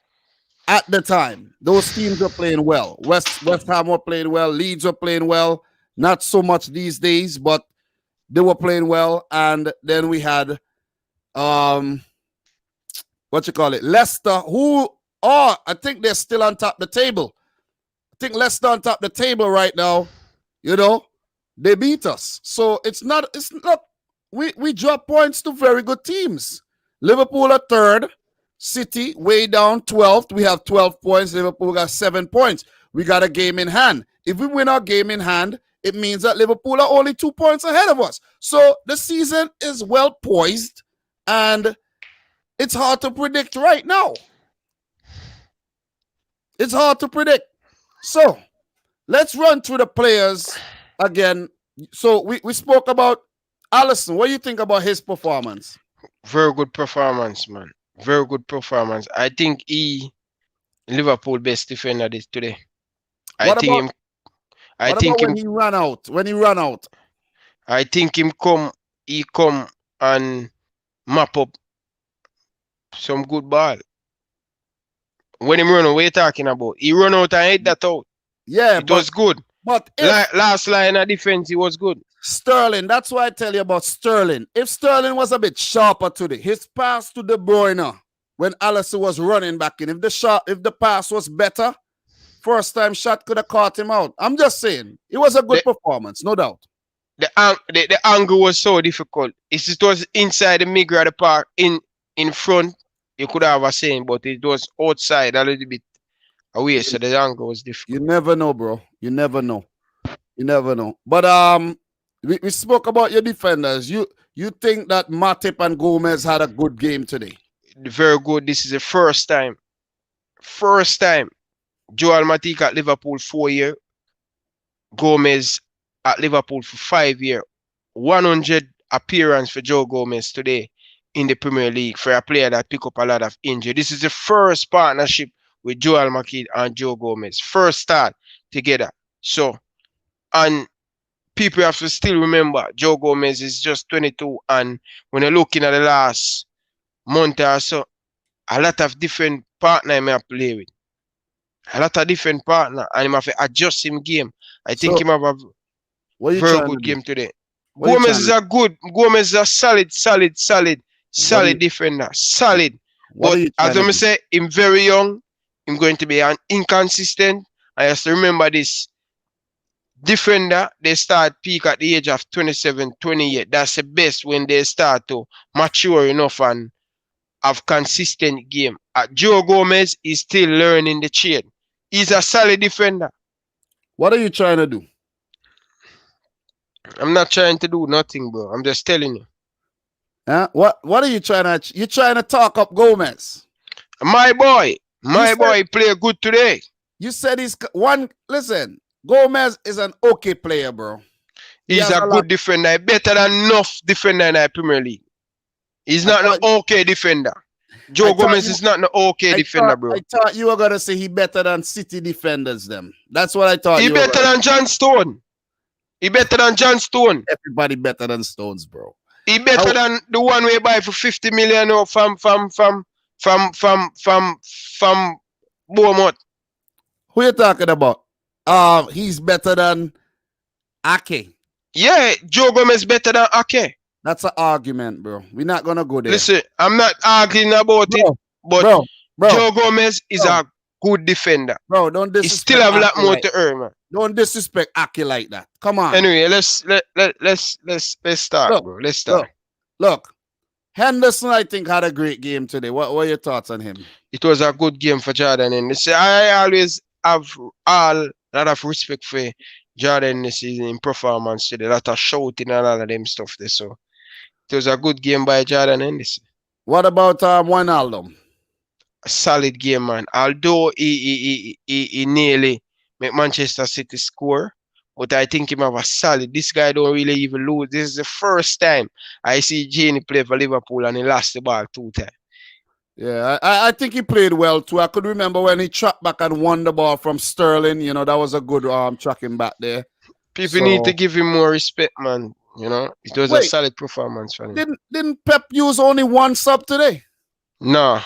at the time. Those teams were playing well. West Ham were playing well. Leeds were playing well. Not so much these days, but they were playing well. And then we had Leicester, who are, I think they're still on top of the table. I think Leicester on top of the table right now. They beat us. So it's not, we drop points to very good teams. Liverpool are 3rd, City way down 12th. We have 12 points. Liverpool got 7 points. We got a game in hand. If we win our game in hand, it means that Liverpool are only 2 points ahead of us. So the season is well poised and it's hard to predict right now. It's hard to predict. So let's run through the players again. So we spoke about Alisson. What do you think about his performance? Very good performance, man. Very good performance. I think Liverpool best defender this today. I What think about him. I what think about when him. he ran out? When he ran out, I think him come. He come and map up some good ball. When him run, what you talking about? He run out and hit that out. yeah, It was good. but if Last line of defense, he was good. Sterling, that's why I tell you about Sterling. If Sterling was a bit sharper today, his pass to De Bruyne when Alisson was running back in, if the pass was better, first time shot could have caught him out. I'm just saying, it was a good performance, no doubt. The angle was so difficult. If it was inside the middle of the park, in front, you could have a saying, but it was outside a little bit away, so the angle was difficult. You never know, bro. You never know. You never know. But we spoke about your defenders. You think that Matip and Gomez had a good game today? Very good. This is the first time. Joel Matip at Liverpool 4 years. Gomez at Liverpool for 5 years. 100 appearance for Joe Gomez today in the Premier League for a player that pick up a lot of injury. This is the first partnership with Joel Matip and Joe Gomez. First start together. So, and people have to still remember Joe Gomez is just 22, and when you're looking at the last month or so, a lot of different partner he may play with. A lot of different partner, and he have to adjust him game. I think he have a very good game today. Gomez is a solid defender. Solid. But as I say, him very young, him going to be an inconsistent. I have to remember this. Defender, they start peak at the age of 27, 28. That's the best when they start to mature enough and have consistent game. Joe Gomez is still learning the trade. He's a solid defender. What are you trying to do? I'm not trying to do nothing, bro. I'm just telling you. What are you trying to? You trying to talk up Gomez? My boy play good today. You said he's one. Listen, Gomez is an okay player, bro. He's a good defender. Better than enough defender in the Premier League. He's not an okay defender. Joe Gomez is not an okay defender, bro. I thought you were gonna say he better than City defenders. Them. That's what I thought. He better than John Stone. He better than John Stone. Everybody better than Stones, bro. He better than the one we buy for 50 million or from Bournemouth. Who you talking about? He's better than Ake. Yeah, Joe Gomez better than Ake. That's an argument, bro. We're not gonna go there. Listen, I'm not arguing about it, but Joe Gomez is a good defender. Bro, don't disrespect. He still have a lot more to earn, man. Don't disrespect Ake like that. Come on. Anyway, let's start, bro. Let's start. Look, Henderson, I think, had a great game today. What are your thoughts on him? It was a good game for Jordan. And I always have a lot of respect for Jordan this season in performance today. A lot of shouting and all of them stuff there. So it was a good game by Jordan Henderson. What about Wijnaldum? A solid game, man. Although he nearly made Manchester City score, but I think he have a solid. This guy don't really even lose. This is the first time I see Gini play for Liverpool and he lost the ball 2 times. Yeah, I think he played well too. I could remember when he tracked back and won the ball from Sterling. You know, that was a good tracking back there. People need to give him more respect, man. You know, it was a solid performance for him. Didn't Pep use only one sub today? No.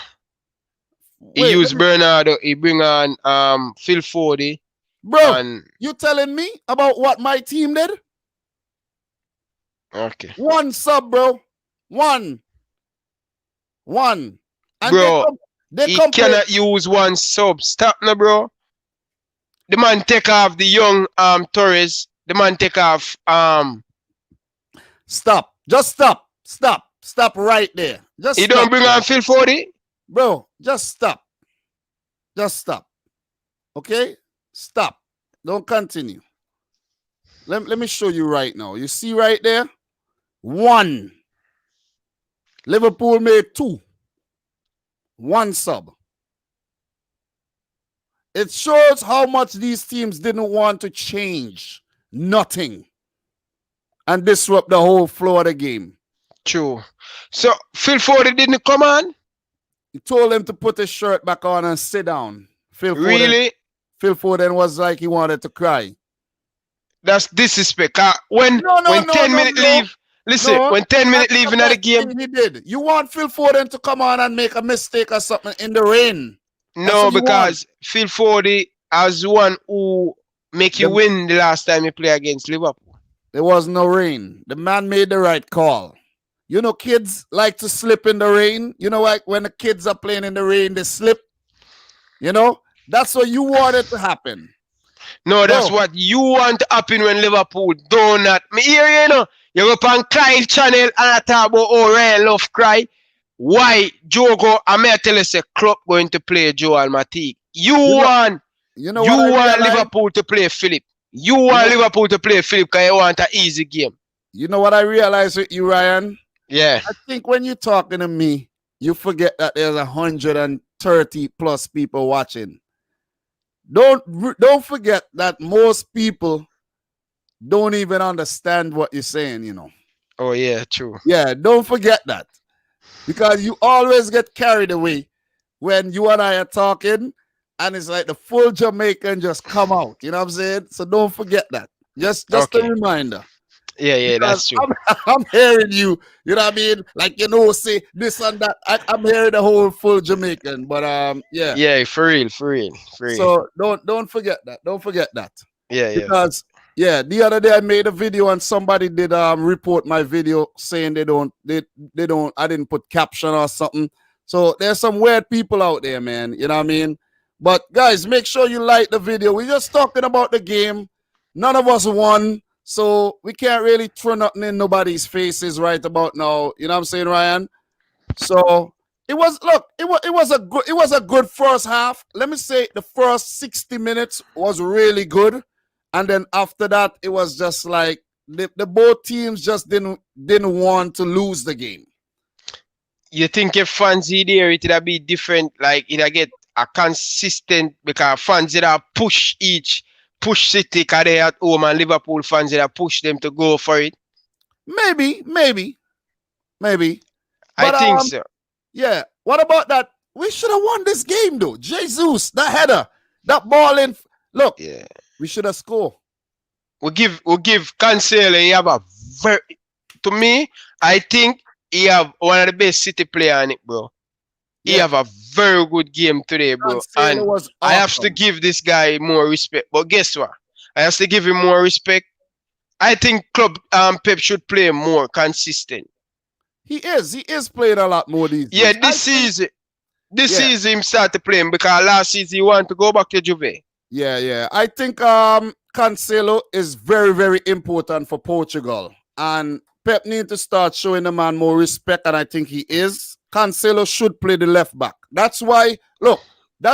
He used Bernardo. He bring on Phil Fordy. Bro, you telling me about what my team did? Okay. One sub, bro. One. And bro, he cannot use one sub. Stop now, bro. The man take off the young Torres. The man take off Stop. Just stop. Stop right there. Just he don't bring on Phil Fordy? Bro, just stop. Okay? Stop. Don't continue. Let me show you right now. You see right there? 1. Liverpool made 2. 1 sub. it shows how much these teams didn't want to change nothing and disrupt the whole flow of the game. True. So Phil Foden didn't come on? He told him to put his shirt back on and sit down. Really? Phil Foden was like he wanted to cry. That's disrespect. When 10 minutes leave, listen, when 10 minutes leave in the game. He did. You want Phil Foden to come on and make a mistake or something in the rain. No, because Phil Foden as one who make you win the last time you play against Liverpool. There was no rain. The man made the right call. You know, kids like to slip in the rain. You know, like when the kids are playing in the rain, they slip. You know, that's what you wanted to happen. No, that's what you want to happen when Liverpool do not. Me hear you know. You go up on Clive channel and I talk about Ryan love cry. Why Joe go? I may tell you say club going to play Joe and Matip. You want Liverpool to play Philip. You want Liverpool to play Philip because you want an easy game. You know what I realize with you, Ryan? Yeah. I think when you're talking to me, you forget that there's 130 plus people watching. Don't forget that most people don't even understand what you're saying, you know. Oh, yeah, true. Yeah, don't forget that. Because you always get carried away when you and I are talking and it's like the full Jamaican just come out. You know what I'm saying? So don't forget that. Just a reminder. Yeah, that's true. I'm hearing you. You know what I mean? Like, you know, say this and that. I'm hearing the whole full Jamaican. But yeah. Yeah, for real. So don't forget that. Don't forget that. Yeah. Because the other day I made a video and somebody did report my video saying they don't I didn't put caption or something. So there's some weird people out there, man. You know what I mean? But guys, make sure you like the video. We're just talking about the game. None of us won. So we can't really throw nothing in nobody's faces right about now. You know what I'm saying, Ryan? So it was a good first half. Let me say the first 60 minutes was really good. And then after that, it was just like the both teams just didn't want to lose the game. You think if fans there, it would be different, like it get a consistent because fans that push City because they at home and Liverpool fans that push them to go for it? Maybe. I think so. Yeah. What about that? We should have won this game though. Jesus, that header, that ball in. Look, we should have scored. We give Cancelo. He have to me, I think he have one of the best City player in it, bro. He have a very good game today, bro. And awesome. I have to give this guy more respect. But guess what? I have to give him more respect. I think club Pep should play more consistent. He is playing a lot more these days. Yeah, this season him start to play him because last season he want to go back to Juve. Yeah. I think Cancelo is very, very important for Portugal. And Pep need to start showing the man more respect, and I think he is. Cancelo should play the left back. That's why, look,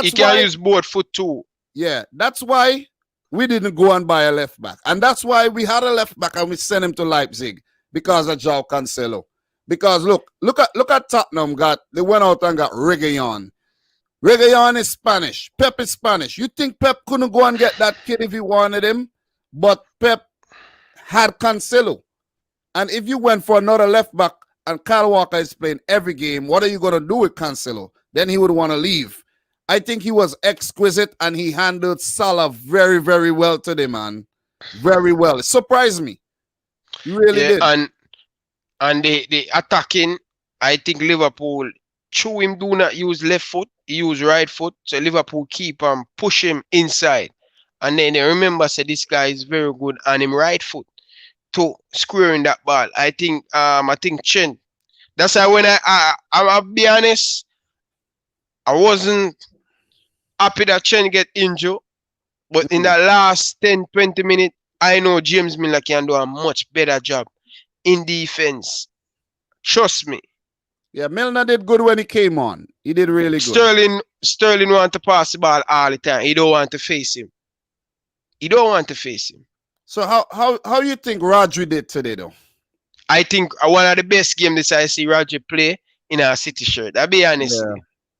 he can use both foot too. Yeah, that's why we didn't go and buy a left back. And that's why we had a left back and we sent him to Leipzig because of João Cancelo. Because look at Tottenham they went out and got Reguilón. Reguilón is Spanish. Pep is Spanish. You think Pep couldn't go and get that kid if he wanted him? But Pep had Cancelo. And if you went for another left back and Kyle Walker is playing every game, what are you going to do with Cancelo? Then he would want to leave. I think he was exquisite and he handled Salah very, very well today, man. Very well. It surprised me. He really did. And the attacking, I think Liverpool, through him do not use left foot, he use right foot. So Liverpool keep push him inside. And then they remember say this guy is very good on him right foot to squaring that ball. I think Trent. That's why when I'll be honest, I wasn't happy that Trent get injured. But in the last 10-20 minutes, I know James Miller can do a much better job in defense. Trust me. Yeah, Milner did good when he came on. He did really good. Sterling want to pass the ball all the time. He don't want to face him. So how you think Rodri did today, though? I think one of the best games this I see Rodri play in a City shirt. I'll be honest.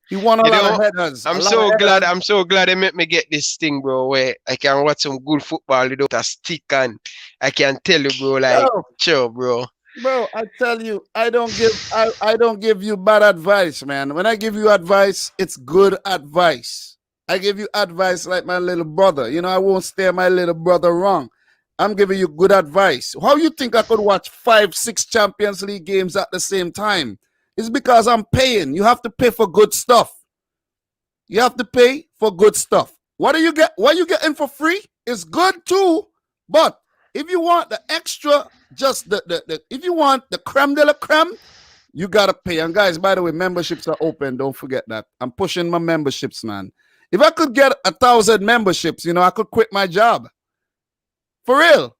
He won a You lot know, of headers. I'm a lot so of glad. headers. I'm so glad they make me get this thing, bro. Where I can watch some good football without a stick, and I can tell you, bro. Like, Yo, chill, bro. bro, I tell you, I don't give you bad advice, man. When I give you advice, it's good advice. I give you advice like my little brother. You know, I won't steer my little brother wrong. I'm giving you good advice. How you think I could watch 5, 6 Champions League games at the same time? It's because I'm paying. You have to pay for good stuff. You have to pay for good stuff. What do you get? What you getting for free is good too. But if you want the extra, just the if you want the creme de la creme, you gotta pay. And guys, by the way, memberships are open. Don't forget that. I'm pushing my memberships, man. If I could get 1,000 memberships, you know, I could quit my job. For real.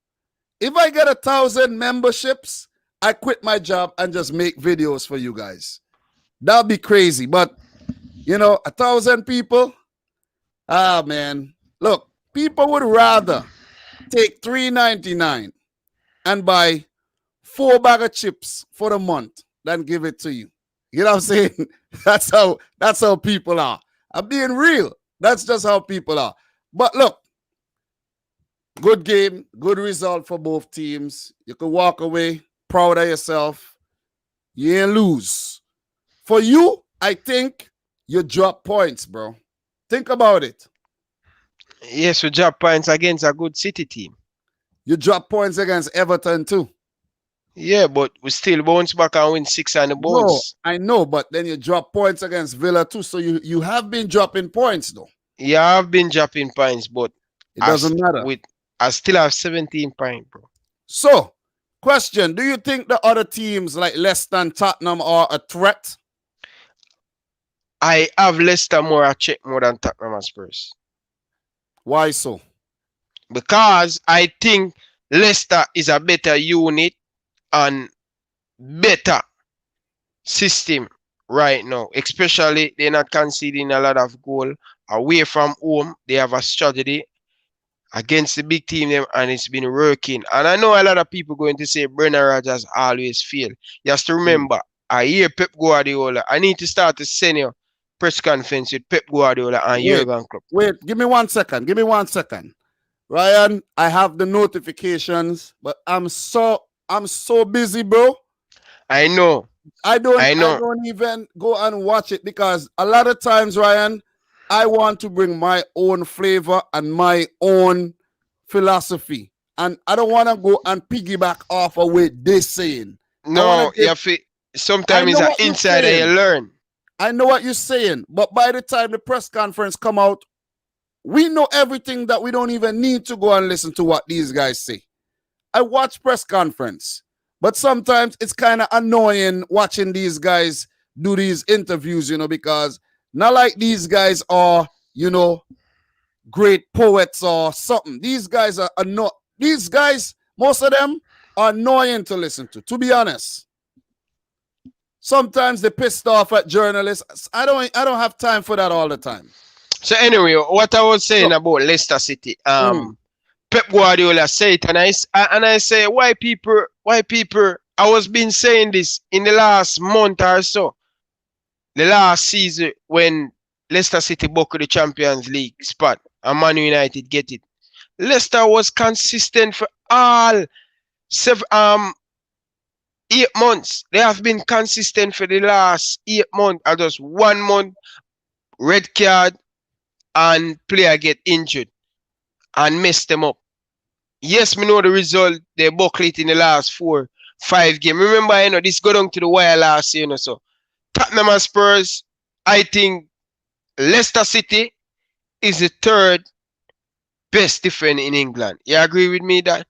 If I get 1,000 memberships, I quit my job and just make videos for you guys. That'll be crazy. But you know, 1,000 people. Ah, man. Look, people would rather take $3.99 and buy 4 bag of chips for the month than give it to you. You know what I'm saying? That's how people are. I'm being real. That's just how people are. But look, good game, good result for both teams. You can walk away proud of yourself. You ain't lose. For you, I think you drop points, bro. Think about it. Yes, we drop points against a good City team. You drop points against Everton too. Yeah, but we still bounce back and win 6 on the bounce. No, I know, but then you drop points against Villa too. So you have been dropping points though. Yeah, I've been dropping points, but it doesn't matter. I still have 17 points, bro. So, question: do you think the other teams like Leicester and Tottenham are a threat? I have Leicester more a check more than Tottenham and Spurs. Why so? Because I think Leicester is a better unit and better system right now. Especially they're not conceding a lot of goal away from home. They have a strategy against the big team them, and it's been working. And I know a lot of people going to say Brendan Rodgers always fail. You have to remember, I hear Pep Guardiola. I need to start to send you press conference with Pep Guardiola and Jurgen Klopp. Wait, give me 1 second. Give me 1 second. Ryan, I have the notifications, but I'm so busy, bro. I know. I don't even go and watch it because a lot of times, Ryan, I want to bring my own flavor and my own philosophy. And I don't want to go and piggyback off of what they're saying. No, sometimes it's an insider you learn. I know what you're saying, but by the time the press conference come out, we know everything that we don't even need to go and listen to what these guys say. I watch press conference, but sometimes it's kind of annoying watching these guys do these interviews, you know, because not like these guys are, you know, great poets or something. These guys are these guys, most of them are annoying to listen to be honest. Sometimes they're pissed off at journalists. I don't have time for that all the time. So anyway, what I was saying about Leicester City, Pep Guardiola said it, and I say, why people, I was been saying this in the last month or so, the last season when Leicester City buckled the Champions League spot and Man United get it. Leicester was consistent for all 8 months. They have been consistent for the last 8 months. And just 1 month, red card, and player get injured and mess them up. Yes, we know the result. They buckled it in the last 4-5 games. Remember, you know, this got down to the wire last year, you know, so Tottenham and Spurs, I think Leicester City is the 3rd best defender in England. You agree with me that?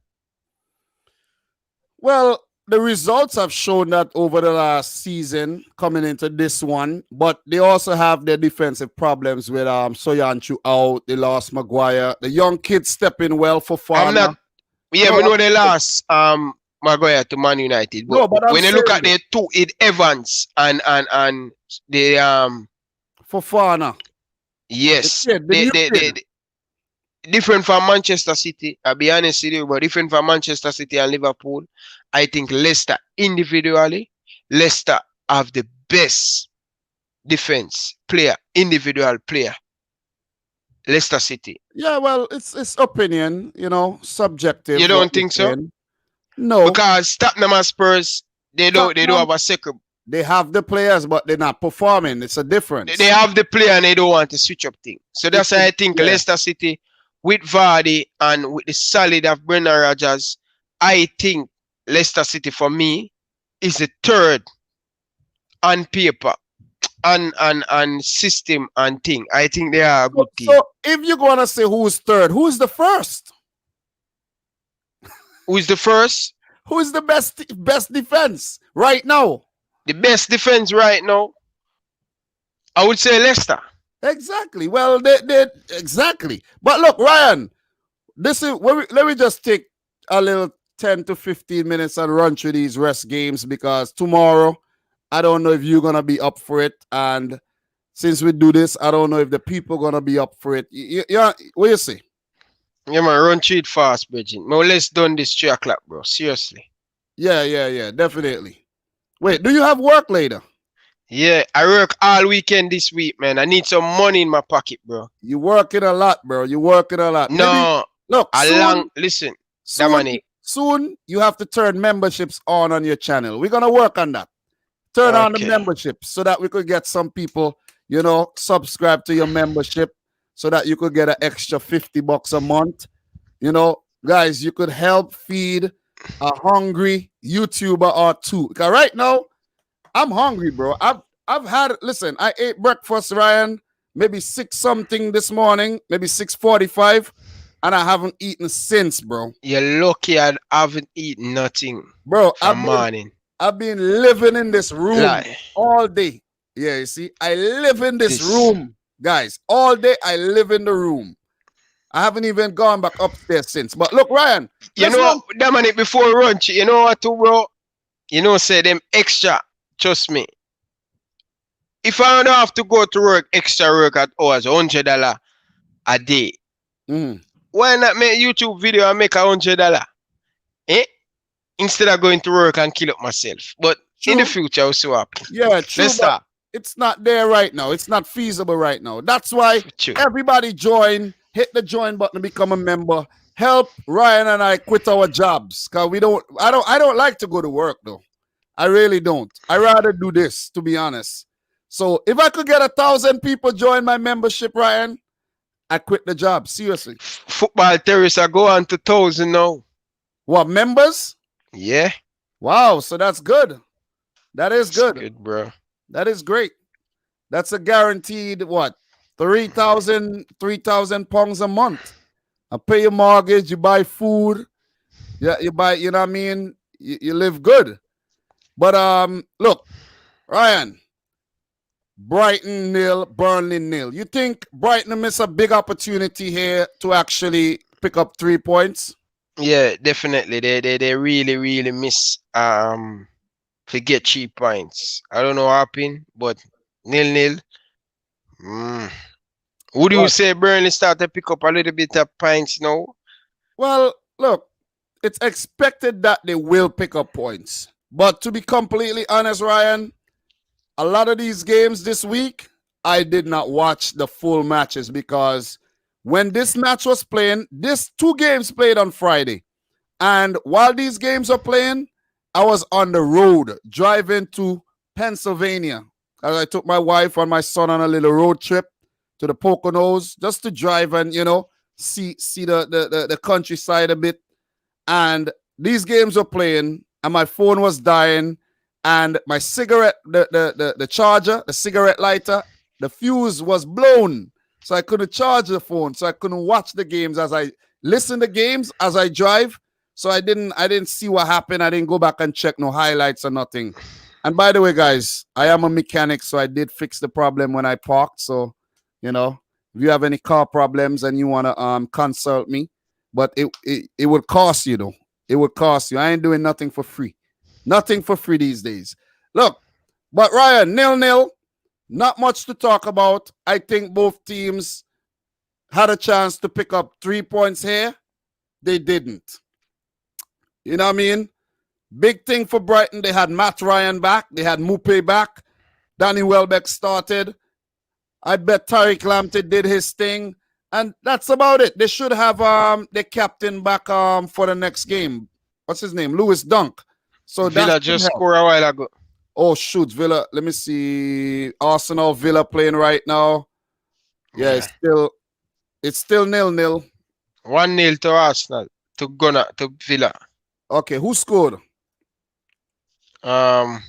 Well, the results have shown that over the last season coming into this one, but they also have their defensive problems with Soyuncu out. They lost Maguire. The young kids stepping well for Fana. We know they lost Maguire to Man United. But, but when you look at the two, Evans and the Fofana. Yes. They different from Manchester City, I'll be honest with you, but different from Manchester City and Liverpool. I think Leicester individually, Leicester have the best defense player, individual player. Leicester City. Yeah, well, it's opinion, subjective. You What don't we're think so? saying. No, Because Tottenham and Spurs, they don't Tottenham, have a second. they have the players, but they're not performing. It's a difference. They have the player and they don't want to switch up things. So that's why I think Yeah. Leicester City with Vardy and with the solid of Brendan Rodgers, I think Leicester City for me is the third on paper and system and thing. I think they are a good team. So if you're gonna say who's third, who's the first? Who's the first? Who's the best defense right now? The best defense right now, I would say Leicester. Exactly. Well, they exactly. But look, Ryan, this is let me just take a little 10 to 15 minutes and run through these rest games because tomorrow, I don't know if you're gonna be up for it. And since we do this, I don't know if the people gonna be up for it. Yeah, what you say? Yeah, man, run through it fast, Bridget. More let's done this 3 o'clock, bro. Seriously. Yeah, definitely. Wait, do you have work later? Yeah, I work all weekend this week, man. I need some money in my pocket, bro. You working a lot, bro. You working a lot. No, maybe, look, listen, soon, soon you have to turn memberships on your channel. We're gonna work on that. Turn on the membership so that we could get some people, subscribe to your membership so that you could get an extra $50 a month. Guys, you could help feed a hungry YouTuber or two. Because right now, I'm hungry, bro. Listen, I ate breakfast, Ryan, maybe 6 something this morning, maybe 6:45, and I haven't eaten since, bro. You're lucky I haven't eaten nothing, bro. Morning. I've been living in this room all day. Yeah, you see, I live in this room, guys. All day I live in the room. I haven't even gone back upstairs since. But look, Ryan. Dominic, before lunch, you know what, bro? Say them extra. Trust me. If I don't have to go to work, extra work at hours, $100 a day, why not make a YouTube video and make $100? Instead of going to work and kill up myself. But in the future, I'll see what happens. Yeah, true. Let's start. It's not there right now. It's not feasible right now. That's why everybody join, hit the join button, become a member. Help Ryan and I quit our jobs. Cause I don't like to go to work though. I really don't. I rather do this, to be honest. So if I could get 1,000 people join my membership, Ryan, I quit the job. Seriously. Football terrorists are going to 1,000 now. What, members? Yeah. Wow, so that's good. That is good. That's good, bro. That is great. That's a guaranteed, what, 3,000 pounds a month. I pay your mortgage, you buy food, you buy, you know what I mean? You live good. But look, Ryan, Brighton 0, Burnley 0. You think Brighton miss a big opportunity here to actually pick up 3 points? Yeah, definitely. They really, really miss to get 3 points. I don't know what happened, but 0-0. Would you say Burnley start to pick up a little bit of points now? Well, look, it's expected that they will pick up points. But to be completely honest, Ryan, a lot of these games this week, I did not watch the full matches because when this match was playing, this 2 games played on Friday. And while these games are playing, I was on the road driving to Pennsylvania. As I took my wife and my son on a little road trip to the Poconos just to drive and, see the countryside a bit. And these games were playing and my phone was dying and my cigarette, the charger, the cigarette lighter, the fuse was blown. So I couldn't charge the phone. So I couldn't watch the games as I listen to games as I drive. So I didn't see what happened. I didn't go back and check no highlights or nothing. And by the way, guys, I am a mechanic, so I did fix the problem when I parked. So, if you have any car problems and you want to consult me, but it would cost you though. It would cost you. I ain't doing nothing for free. Nothing for free these days. Look, but Ryan, 0-0. Not much to talk about. I think both teams had a chance to pick up 3 points here. They didn't. You know what I mean? Big thing for Brighton. They had Matt Ryan back. They had Mupe back. Danny Welbeck started. I bet Tariq Lamptey did his thing. And that's about it. They should have the captain back for the next game. What's his name? Lewis Dunk. So Villa just scored a while ago. Oh, shoot. Villa. Let me see. Arsenal, Villa playing right now. Yeah. It's still 0-0. 1-0 to Arsenal. To Villa. Okay. Who scored? Because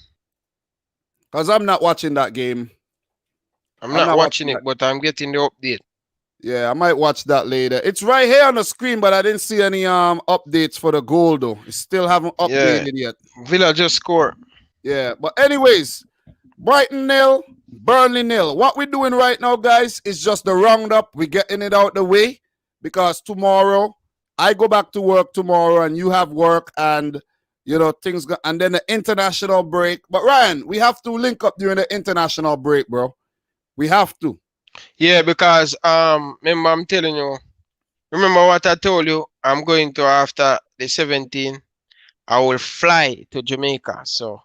I'm not watching that game. I'm not watching it, but I'm getting the update. Yeah, I might watch that later. It's right here on the screen, but I didn't see any updates for the goal though. It still haven't updated yet. Villa just scored. Yeah, but anyways, Brighton 0, Burnley 0. What we're doing right now, guys, is just the roundup. We're getting it out the way because tomorrow I go back to work tomorrow, and you have work, and things go, and then the international break. But Ryan, we have to link up during the international break, bro. We have to. Yeah, because remember I'm telling you, remember what I told you, I'm going to after the 17th, I will fly to Jamaica. So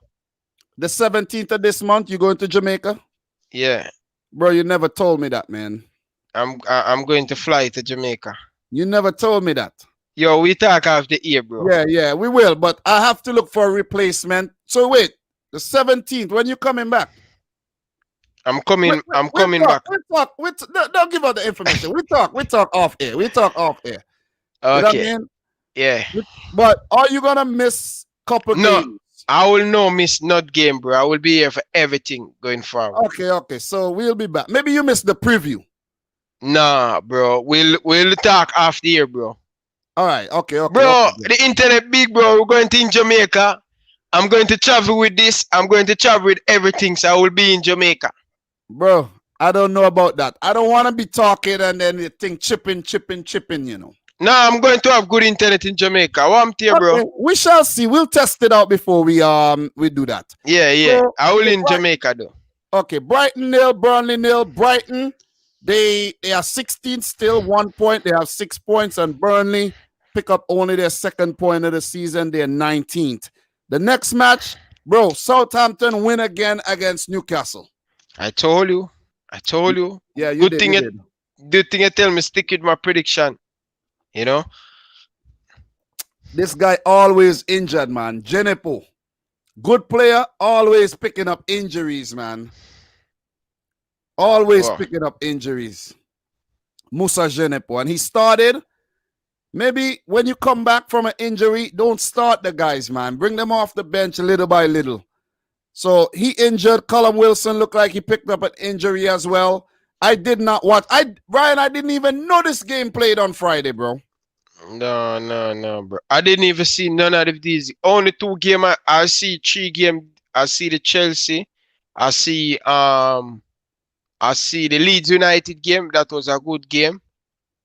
the 17th of this month, you're going to Jamaica? Yeah. Bro, you never told me that, man. I'm going to fly to Jamaica. You never told me that. Yo, we talk after the year, bro. Yeah, we will, but I have to look for a replacement. So wait, the 17th, when you coming back? I'm coming back. Don't give out the information. We talk off air. Okay. You know what I mean? Yeah. But are you gonna miss couple games? I will not miss not game, bro. I will be here for everything going forward. Okay. So we'll be back. Maybe you missed the preview. Nah, bro. We'll talk after here, bro. All right. Okay. Bro, the internet big, bro. We're going to in Jamaica. I'm going to travel with this. I'm going to travel with everything. So I will be in Jamaica. Bro, I don't know about that. I don't want to be talking and then you think chipping, Nah, I'm going to have good internet in Jamaica. What I'm here, bro. We shall see. We'll test it out before we do that. Yeah. So, I will in Jamaica though. Okay, Brighton 0, Burnley 0. Brighton, they are 16th still, 1 point. They have 6 points, and Burnley pick up only their second point of the season. They're 19th. The next match, bro, Southampton win again against Newcastle. I told you. Yeah, you good thing you tell me stick with my prediction. This guy always injured, man. Genepo, good player, always picking up injuries, man. Picking up injuries. Musa Genepo, and he started. Maybe when you come back from an injury, don't start the guys, man. Bring them off the bench little by little. So he injured. Callum Wilson looked like he picked up an injury as well. I did not watch. Brian, I didn't even know this game played on Friday, bro. No, bro. I didn't even see none of these. Only 2 games. I see 3 games. I see the Chelsea. I see the Leeds United game. That was a good game.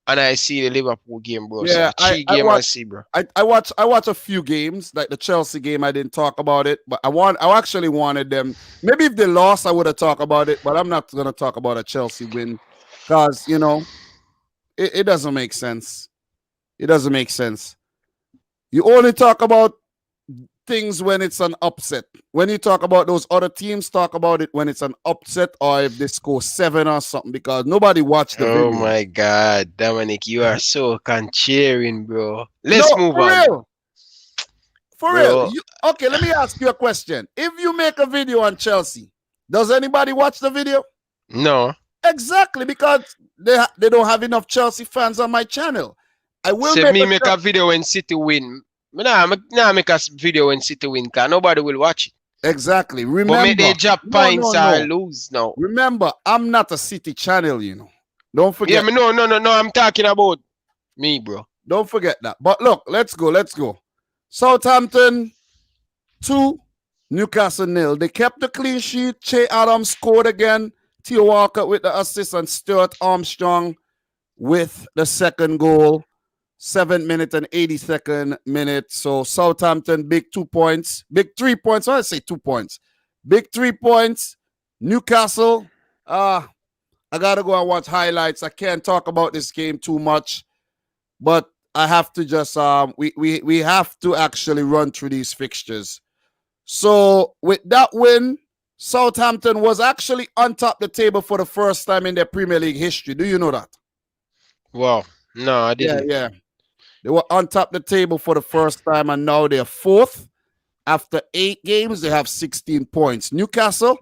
And I see the Liverpool game, bro. Yeah, so I see, bro. I watch a few games, like the Chelsea game. I didn't talk about it, but I actually wanted them. Maybe if they lost, I would have talked about it, but I'm not gonna talk about a Chelsea win because it doesn't make sense. It doesn't make sense. You only talk about things when it's an upset. When you talk about those other teams, talk about it when it's an upset or if they score 7 or something, because nobody watched the video. Oh my God, Dominic, you are so contrarian, bro. Let's move on. For real. Okay, let me ask you a question. If you make a video on Chelsea, does anybody watch the video? No. Exactly, because they don't have enough Chelsea fans on my channel. I will make a video when City win. Nah, make a video when City win, because nobody will watch it. Exactly. Remember, but make they drop points or lose now. Remember, I'm not a City channel, Don't forget. Yeah, no. I'm talking about me, bro. Don't forget that. But look, let's go. Southampton 2, Newcastle 0. They kept the clean sheet. Che Adams scored again. Theo Walker with the assist, and Stuart Armstrong with the second goal. 7 minute and 82nd minute. So Southampton, big 2 points. Big 3 points. I say 2 points. Big 3 points. Newcastle. I gotta go and watch highlights. I can't talk about this game too much, but I have to just we have to actually run through these fixtures. So with that win, Southampton was actually on top of the table for the first time in their Premier League history. Do you know that? Wow. No, I didn't. Yeah. They were on top of the table for the first time, and now they're fourth. After 8 games, they have 16 points. Newcastle,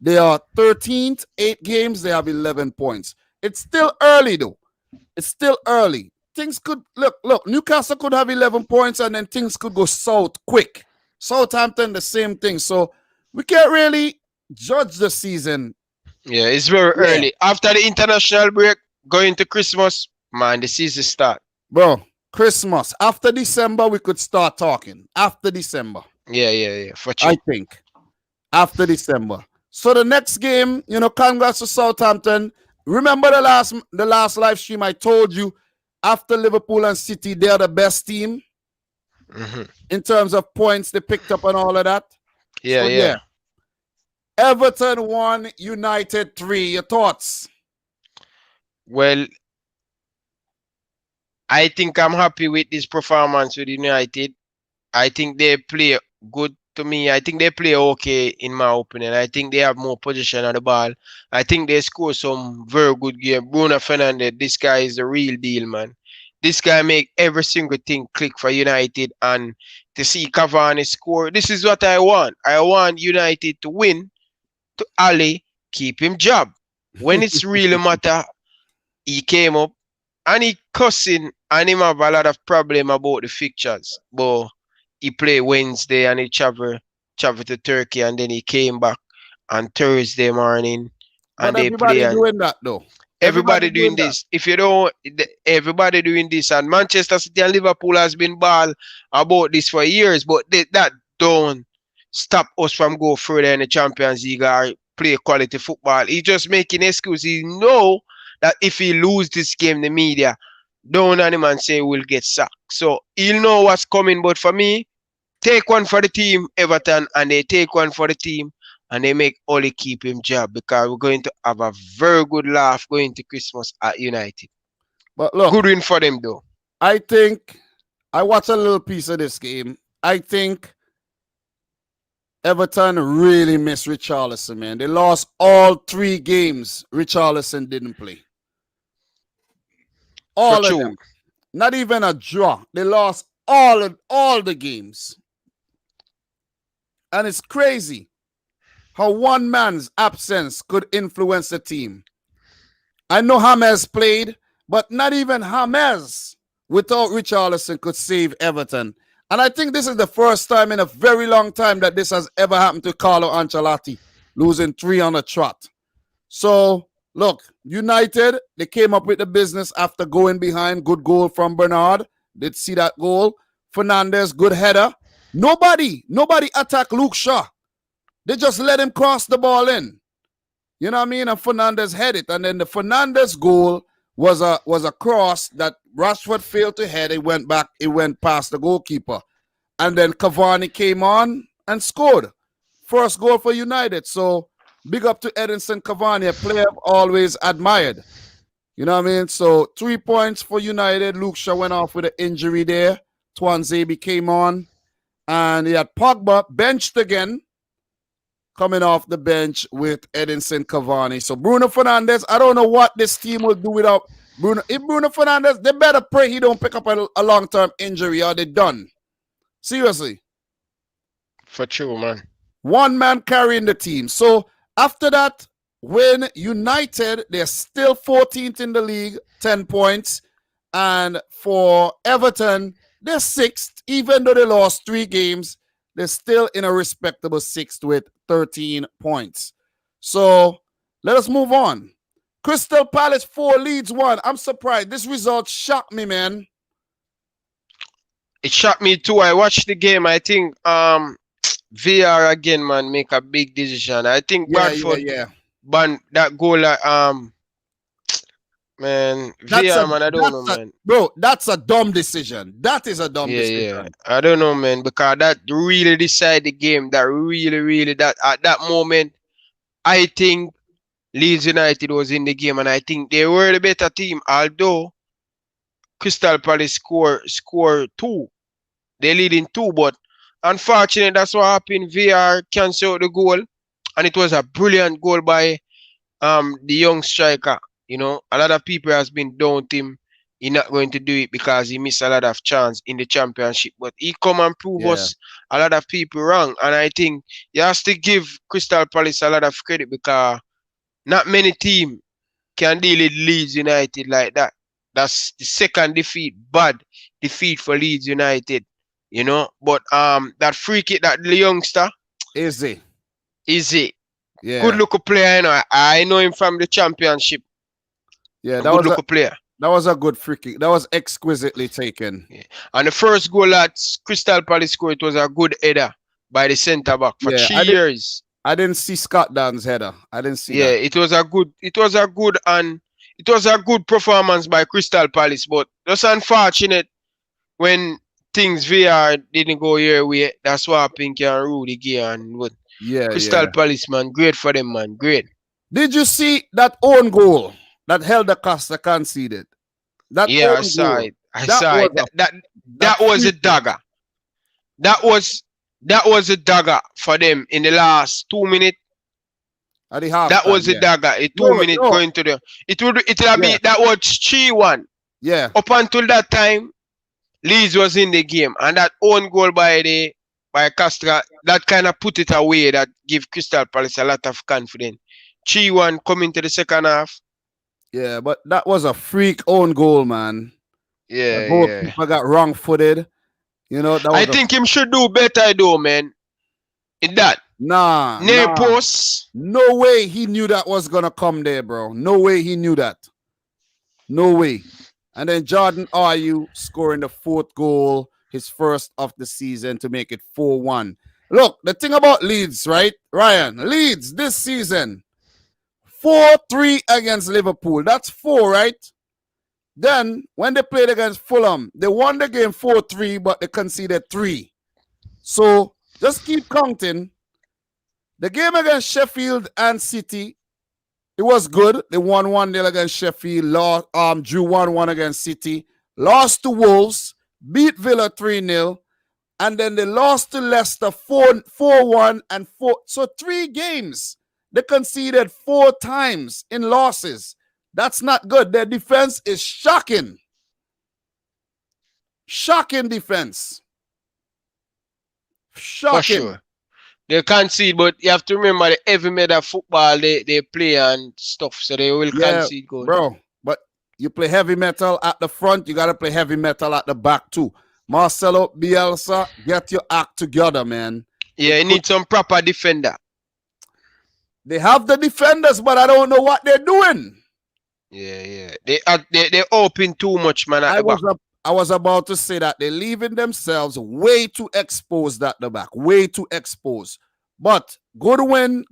they are 13th, 8 games, they have 11 points. It's still early, though. It's still early. Things could, look, Newcastle could have 11 points, and then things could go south quick. Southampton, the same thing. So we can't really judge the season. Yeah, it's very early. After the international break, going to Christmas, man, the season start. Bro, Christmas. After December, we could start talking. After December. Yeah, for sure. I think. After December. So the next game, congrats to Southampton. Remember the last live stream I told you, after Liverpool and City, they're the best team in terms of points they picked up and all of that. Yeah. Everton 1, United 3. Your thoughts? Well, I think I'm happy with this performance with United. I think they play good to me. I think they play okay, in my opinion. I think they have more possession of the ball. I think they score some very good game. Bruno Fernandes, this guy is the real deal, man. This guy make every single thing click for United, and to see Cavani score, this is what I want. I want United to win, to Ali, keep him job. When it's really matter, he came up and he cussing, and him have a lot of problem about the fixtures. But he play Wednesday and he travel to Turkey, and then he came back on Thursday morning and But they everybody play. doing that though. Everybody doing this. If you don't, everybody doing this, and Manchester City and Liverpool has been ball about this for years, but that don't stop us from go further in the Champions League or play quality football. He's just making excuses. He know that if he lose this game, the media don't anyone say we'll get sacked. So he'll know what's coming. But for me, take one for the team, Everton, and they take one for the team, and they make Oli keep him job, because we're going to have a very good laugh going to Christmas at United. But look, good win for them though. I think I watched a little piece of this game. I think Everton really missed Richarlison, man. They lost all 3 games. Richarlison didn't play. All of them. Not even a draw. They lost all the games. And it's crazy how one man's absence could influence the team. I know James played, but not even James without Richarlison could save Everton. And I think this is the first time in a very long time that this has ever happened to Carlo Ancelotti, losing 3 on a trot. So, look, United, they came up with the business after going behind. Good goal from Bernard. Did see that goal. Fernandes, good header. Nobody attacked Luke Shaw. They just let him cross the ball in. You know what I mean? And Fernandes head it. And then the Fernandes goal was a cross that Rashford failed to head. It went back. It went past the goalkeeper. And then Cavani came on and scored. First goal for United. So big up to Edinson Cavani, a player I've always admired. You know what I mean? So 3 points for United. Luke Shaw went off with an injury there. Twanzebe came on. And he had Pogba benched again, coming off the bench with Edinson Cavani. So Bruno Fernandes, I don't know what this team will do without Bruno. If Bruno Fernandes, they better pray he don't pick up a long-term injury or they're done. Seriously. For true, man. One man carrying the team. So after that, when United, they're still 14th in the league, 10 points. And for Everton, they're 6th, even though they lost 3 games. They're still in a respectable 6th with 13 points. So let us move on. Crystal Palace 4, Leeds 1. I'm surprised. This result shocked me, man. It shocked me too. I watched the game. I think VR again, man, make a big decision. I think Bradford ban that goal. Man, VR, man, I don't know, man. Bro, that's a dumb decision. That is a dumb decision. Yeah. I don't know, man, because that really decided the game. That really, that at that moment, I think Leeds United was in the game, and I think they were the better team. Although Crystal Palace score 2, they lead in 2, but unfortunately, that's what happened. VR cancelled the goal, and it was a brilliant goal by the young striker. You know, a lot of people has been down him. He's not going to do it because he missed a lot of chance in the championship. But he come and prove us a lot of people wrong. And I think you have to give Crystal Palace a lot of credit because not many teams can deal with Leeds United like that. That's the second defeat, bad defeat for Leeds United. You know, but that free kick, that youngster, Easy. Yeah. Good looking player, you know. I know him from the championship. Yeah, that was a player. That was a good free kick. That was exquisitely taken. Yeah. And the first goal that Crystal Palace scored, it was a good header by the centre back for 3 years. I didn't see Scott Dan's header. I didn't see that. It was a good performance by Crystal Palace, but just unfortunate when things VR didn't go your way. That's why I think you can rule the game. But Crystal Palace, man, great for them, man. Great. Did you see that own goal that Helder Costa conceded? I saw it. That was a dagger. That was a dagger for them in the last 2 minutes. That was a dagger. A 2 minute going to the. It'll be that was 3-1. Yeah. Up until that time, Leeds was in the game, and that own goal by Costa, that kind of put it away. That give Crystal Palace a lot of confidence. 3-1 coming to the second half. Yeah, but that was a freak own goal, man. Yeah, People got wrong-footed. You know, I think him should do better though, man. In that. Near post. No way he knew that was gonna come there, bro. No way he knew that. No way. And then Jordan Ayew scoring the 4th goal, his first of the season, to make it 4-1. Look, the thing about Leeds, right? Ryan, Leeds this season, 4-3 against Liverpool. That's 4, right? Then, when they played against Fulham, they won the game 4-3, but they conceded 3. So, just keep counting. The game against Sheffield and City, it was good. They won 1-0 against Sheffield, drew 1-1 against City, lost to Wolves, beat Villa 3-0, and then they lost to Leicester 4-1 and 4. So 3 games. They conceded 4 times in losses. That's not good. Their defense is shocking. Shocking defense. Shocking. For sure. They concede, but you have to remember the heavy metal football they play and stuff, so they will concede goals. Bro, but you play heavy metal at the front, you got to play heavy metal at the back too. Marcelo Bielsa, get your act together, man. Yeah, you need some proper defender. They have the defenders, but I don't know what they're doing. Yeah. They open too much, man. I was about to say that they're leaving themselves way too exposed at the back. Way too exposed. But good win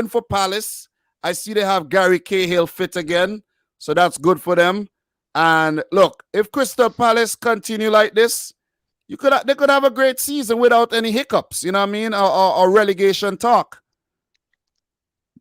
for Palace. I see they have Gary Cahill fit again. So that's good for them. And look, if Crystal Palace continue like this, they could have a great season without any hiccups. You know what I mean? Or relegation talk.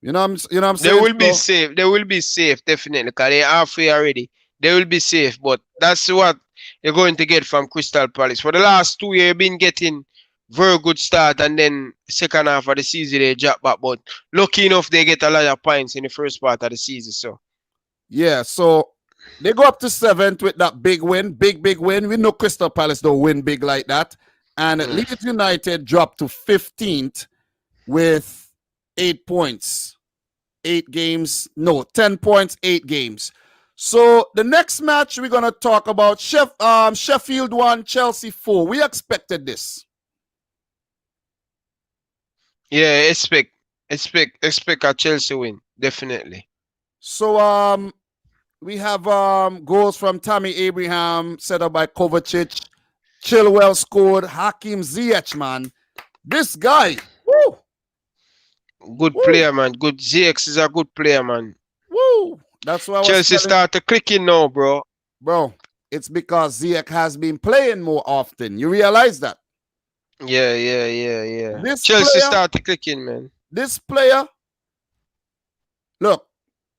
You know what I'm saying? They will be safe. They will be safe, definitely, because they're halfway already. They will be safe, but that's what you're going to get from Crystal Palace. For the last 2 years, you've been getting very good start, and then second half of the season, they drop back. But lucky enough, they get a lot of points in the first part of the season. So, yeah, so they go up to 7th with that big win. Big win. We know Crystal Palace don't win big like that. And Leeds United dropped to 15th with 8 points. 8 games. No, 10 points, 8 games. So the next match we're going to talk about, Sheffield 1, Chelsea 4. We expected this. Yeah, expect a Chelsea win, definitely. So we have goals from Tammy Abraham, set up by Kovacic. Chilwell scored. Hakim Ziyech, man. This guy, woo! Good player, man. Good. Ziyech is a good player, man. Woo! That's why Chelsea started clicking now, bro. Bro, it's because Ziyech has been playing more often. You realize that? Yeah. Chelsea started clicking, man. This player, look,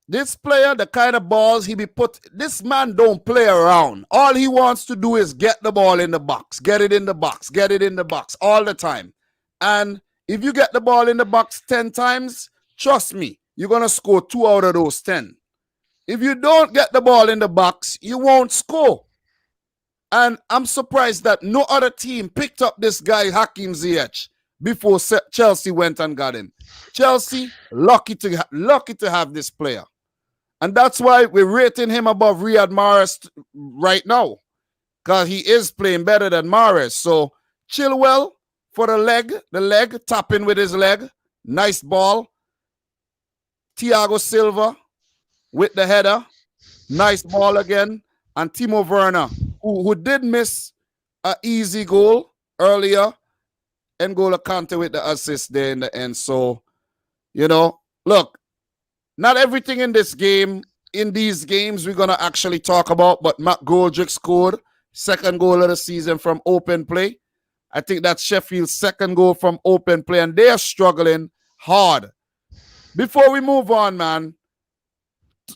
the kind of balls he be put, this man don't play around. All he wants to do is get the ball in the box, get it in the box all the time. And If you get the ball in the box 10 times, trust me, you're going to score 2 out of those 10. If you don't get the ball in the box, you won't score. And I'm surprised that no other team picked up this guy, Hakim Ziyech, before Chelsea went and got him. Chelsea, lucky to have this player. And that's why we're rating him above Riyad Mahrez right now, because he is playing better than Mahrez. So Chilwell for the leg, tapping with his leg. Nice ball. Thiago Silva with the header. Nice ball again. And Timo Werner, who did miss an easy goal earlier. N'Golo Kante with the assist there in the end. So, look, not everything in these games we're going to actually talk about, but Matt Goldrick scored second goal of the season from open play. I think that's Sheffield's second goal from open play, and they're struggling hard. Before we move on, man,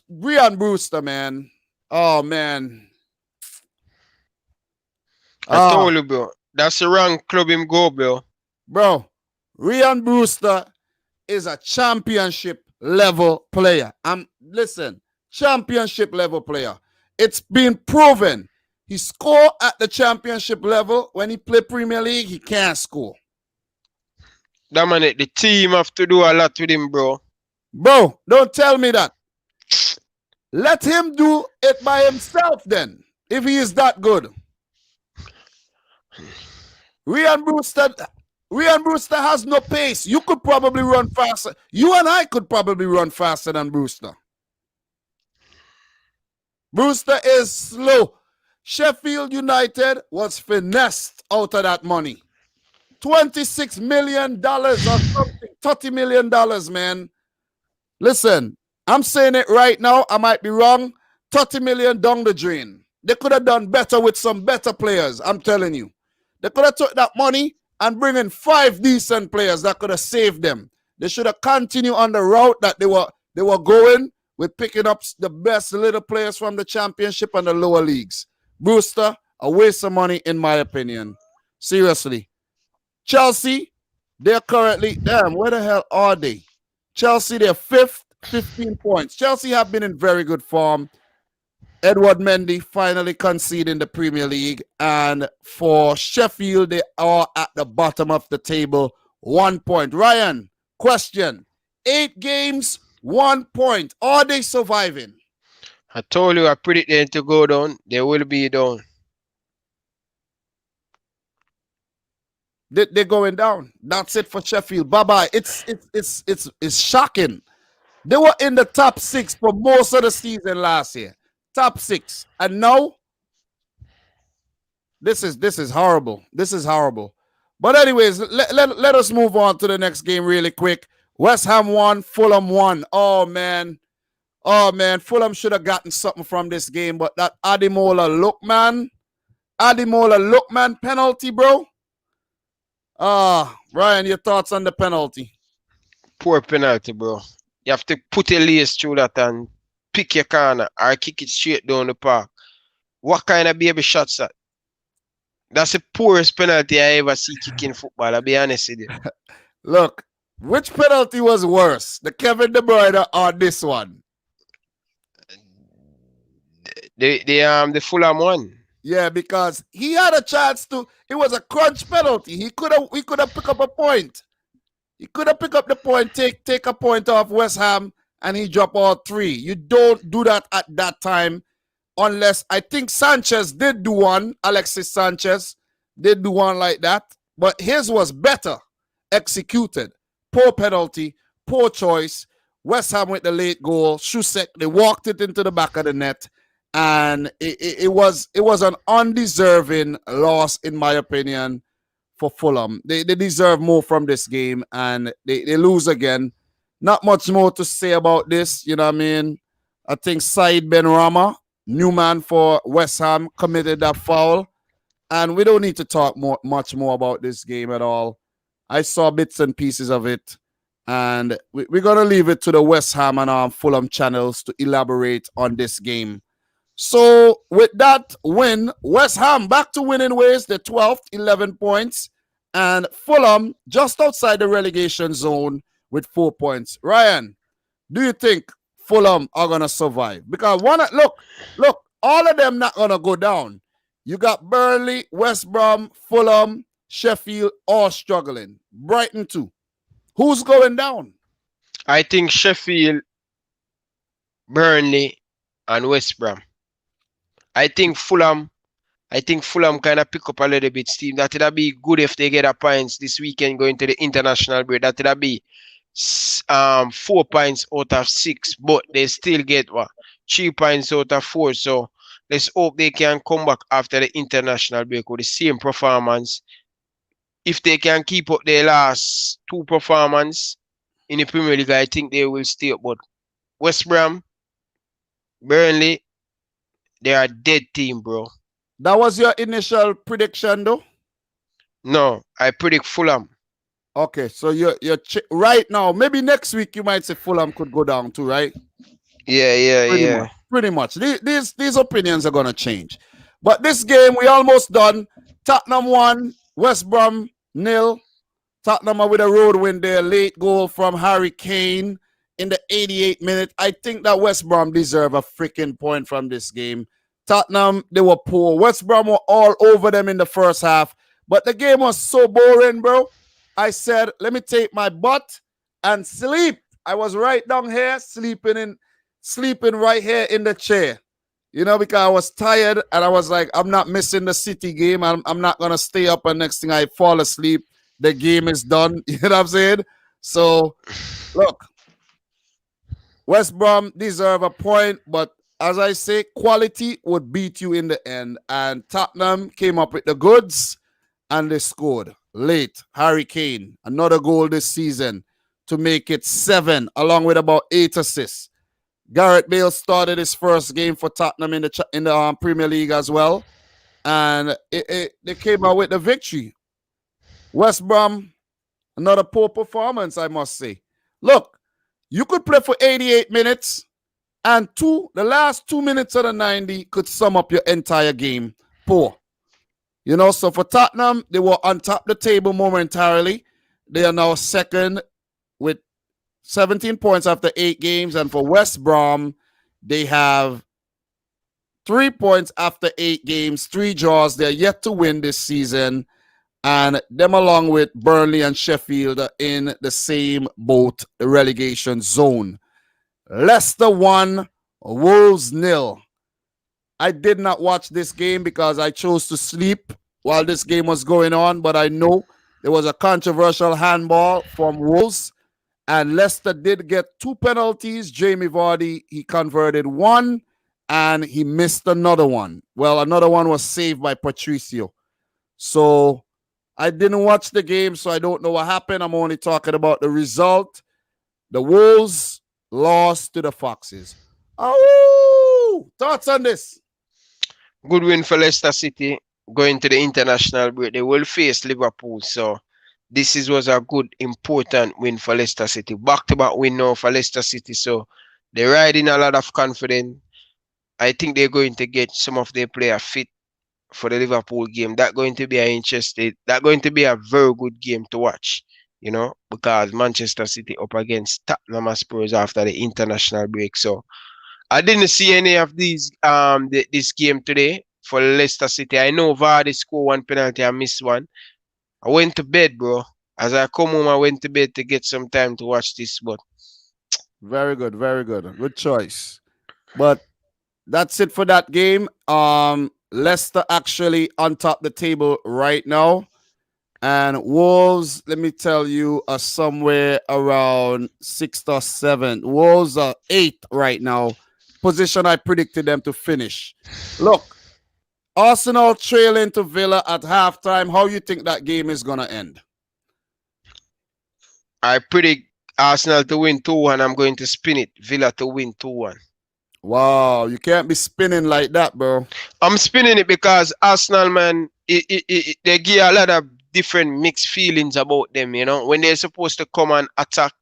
Ryan Brewster, man. Oh, man. I told you, bro. That's the wrong club him go, bro. Bro, Ryan Brewster is a championship level player. Listen, championship level player. It's been proven. He scored at the championship level. When he play Premier League, he can't score. Dominic, the team have to do a lot with him, bro. Bro, don't tell me that. Let him do it by himself then, if he is that good. Ryan Brewster has no pace. You could probably run faster. You and I could probably run faster than Brewster. Brewster is slow. Sheffield United was finessed out of that money. $26 million or something. $30 million, man. Listen, I'm saying it right now. I might be wrong. $30 million down the drain. They could have done better with some better players. I'm telling you. They could have took that money and bring in 5 decent players that could have saved them. They should have continued on the route that they were going with picking up the best little players from the championship and the lower leagues. Brewster, a waste of money in my opinion. Seriously. Chelsea, they're currently, where the hell are they? Chelsea, they're 5th, 15 points. Chelsea have been in very good form. Edward Mendy finally conceding the Premier League. And for Sheffield, they are at the bottom of the table, 1 point. Ryan, question. 8 games, 1 point. Are they surviving? I told you I predict them to go down. They will be down. They're going down. That's it for Sheffield. Bye-bye. It's shocking. They were in the top 6 for most of the season last year. Top 6. And now, this is horrible. This is horrible. But anyways, let us move on to the next game really quick. West Ham won, Fulham won. Oh, man. Fulham should have gotten something from this game, but that Ademola Lookman penalty, bro. Ryan, your thoughts on the penalty? Poor penalty, bro. You have to put a lace through that and pick your corner or kick it straight down the park. What kind of baby shots that? That's the poorest penalty I ever see kicking football, I'll be honest with you. Look, which penalty was worse? The Kevin De Bruyne or this one? The Fulham one. Yeah, because he had a chance to. It was a crunch penalty. He could have picked up a point. He could have picked up the point, take a point off West Ham, and he dropped all 3. You don't do that at that time, unless I think Sanchez did do one. Alexis Sanchez did do one like that, but his was better executed. Poor penalty, poor choice. West Ham with the late goal. Shusek, they walked it into the back of the net. And it was an undeserving loss, in my opinion, for Fulham. They deserve more from this game, and they lose again. Not much more to say about this, you know what I mean? I think Said Benrahma, new man for West Ham, committed that foul. And we don't need to talk much more about this game at all. I saw bits and pieces of it. And we're going to leave it to the West Ham and Fulham channels to elaborate on this game. So with that win, West Ham back to winning ways. They're 12th, 11 points. and Fulham just outside the relegation zone with 4 points. Ryan, do you think Fulham are gonna survive? Because look, all of them not gonna go down. You got Burnley, West Brom, Fulham, Sheffield, all struggling. Brighton too. Who's going down? I think Sheffield, Burnley, and West Brom. I think Fulham kind of pick up a little bit steam. That would be good if they get a points this weekend going to the international break. That would be 4 points out of 6, but they still get 3 points out of 4. So let's hope they can come back after the international break with the same performance. If they can keep up their last 2 performance in the Premier League, I think they will stay up. But West Brom, Burnley, they are a dead team, bro. That was your initial prediction, though? No, I predict Fulham. Okay, so you're right now. Maybe next week you might say Fulham could go down too, right? Yeah. Pretty much. These opinions are gonna change. But this game we almost done. Tottenham 1, West Brom 0. Tottenham with a road win there. Late goal from Harry Kane in the 88th minute. I think that West Brom deserve a freaking point from this game. Tottenham, they were poor. West Brom were all over them in the first half. But the game was so boring, bro. I said, let me take my butt and sleep. I was right down here, sleeping right here in the chair. You know, because I was tired and I was like, I'm not missing the City game. I'm not going to stay up and next thing I fall asleep. The game is done. You know what I'm saying? So, look, West Brom deserve a point, but as I say, quality would beat you in the end. And Tottenham came up with the goods and they scored late. Harry Kane, another goal this season to make it 7, along with about 8 assists. Gareth Bale started his first game for Tottenham in the Premier League as well. And they came out with the victory. West Brom, another poor performance, I must say. Look, you could play for 88 minutes and the last 2 minutes of the 90 could sum up your entire game. Poor. You know, so for Tottenham, they were on top of the table momentarily. They are now second with 17 points after 8 games. And for West Brom, they have 3 points after 8 games, 3 draws. They're yet to win this season. And them along with Burnley and Sheffield are in the same boat, the relegation zone. Leicester 1, Wolves 0. I did not watch this game because I chose to sleep while this game was going on, but I know there was a controversial handball from Wolves, and Leicester did get 2 penalties. Jamie Vardy, he converted 1, and he missed another one. Well, another one was saved by Patricio. So I didn't watch the game, so I don't know what happened. I'm only talking about the result. The Wolves lost to the Foxes. Oh, thoughts on this? Good win for Leicester City going to the international break. They will face Liverpool, so this was a good, important win for Leicester City. Back-to-back win now for Leicester City, so they're riding a lot of confidence. I think they're going to get some of their players fit for the Liverpool game. That's going to be a very good game to watch, you know, because Manchester City up against Tottenham Spurs after the international break. So I didn't see any of these this game today for Leicester City. I know Vardy scored 1 penalty and missed 1. I went to bed, bro. As I come home, I went to bed to get some time to watch this. But very good, good choice. But that's it for that game. Leicester actually on top of the table right now. And Wolves, let me tell you, are somewhere around 6th or 7th. Wolves are 8th right now. Position I predicted them to finish. Look, Arsenal trailing to Villa at halftime. How you think that game is going to end? I predict Arsenal to win 2-1. I'm going to spin it. Villa to win 2-1. Wow, you can't be spinning like that, bro. I'm spinning it because Arsenal, man, they give a lot of different mixed feelings about them, you know. When they're supposed to come and attack,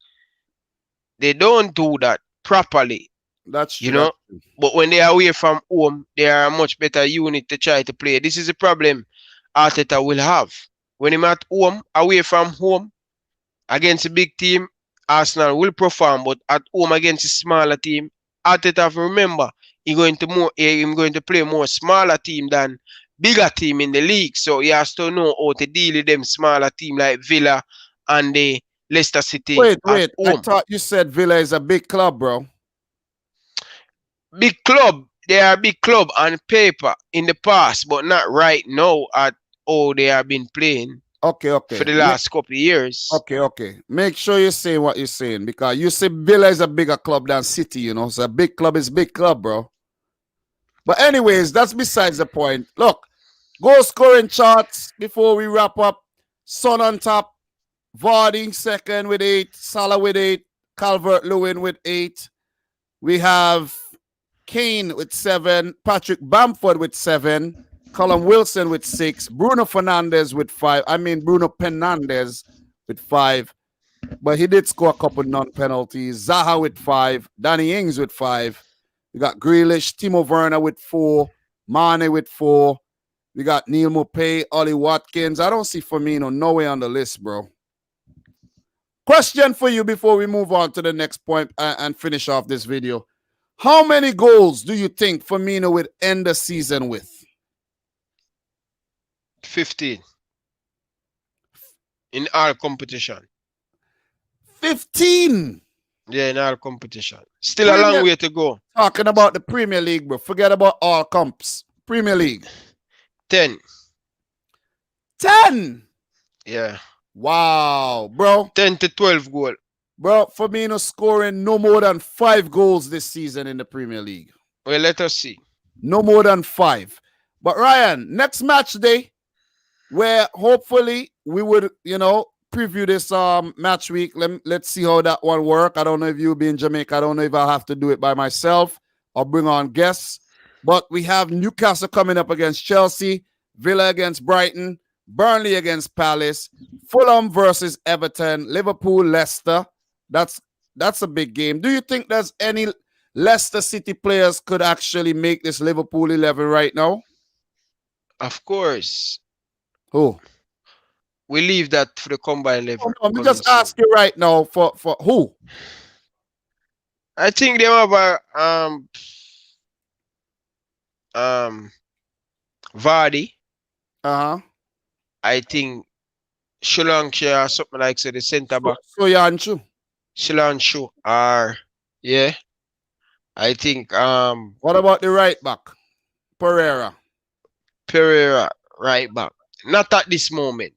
they don't do that properly. That's true. You know, but when they are away from home, they are a much better unit to try to play. This is a problem Arteta will have when him at home, away from home, against a big team, Arsenal will perform, but at home against a smaller team, Arteta remember he's going to play more smaller team than bigger team in the league. So he has to know how to deal with them smaller team like Villa and the Leicester City Wait. at I home. thought you said Villa is a big club, bro. Big club. They are a big club on paper in the past, but not right now at how they have been playing. Okay. For the last couple of years. Okay. Make sure you say what you're saying, because you say Villa is a bigger club than City, you know. So a big club is big club, bro. But anyways, that's besides the point. Look, goal scoring charts before we wrap up. Son on top, Vardy second with 8, Salah with 8, Calvert-Lewin with 8. We have Kane with 7, Patrick Bamford with 7, Callum Wilson with 6, Bruno Fernandes with 5. Bruno Fernandes with 5. But he did score a couple non-penalties. Zaha with 5, Danny Ings with 5. We got Grealish, Timo Werner with 4, Mane with 4. We got Neil Maupay, Ollie Watkins. I don't see Firmino nowhere on the list, bro. Question for you before we move on to the next point and finish off this video. How many goals do you think Firmino would end the season with? 15. In all competition. 15? Yeah, in all competition. Still a long way to go. Talking about the Premier League, bro. Forget about all comps. Premier League. 10. 10? Yeah. Wow, bro. 10 to 12 goal. Bro, Firmino scoring no more than 5 goals this season in the Premier League. Well, let us see. No more than 5. But Ryan, next match day, where hopefully we would, preview this match week. Let's see how that one work. I don't know if you'll be in Jamaica. I don't know if I'll have to do it by myself or bring on guests. But we have Newcastle coming up against Chelsea, Villa against Brighton, Burnley against Palace, Fulham versus Everton, Liverpool, Leicester. That's a big game. Do you think there's any Leicester City players could actually make this Liverpool 11 right now? Of course. Who? We leave that for the combined level. Let me just ask you right now for who? I think they have Vardy. I think Solanke or something like the centre back. Solanke or yeah. I think what about the right back? Pereira, right back. Not at this moment.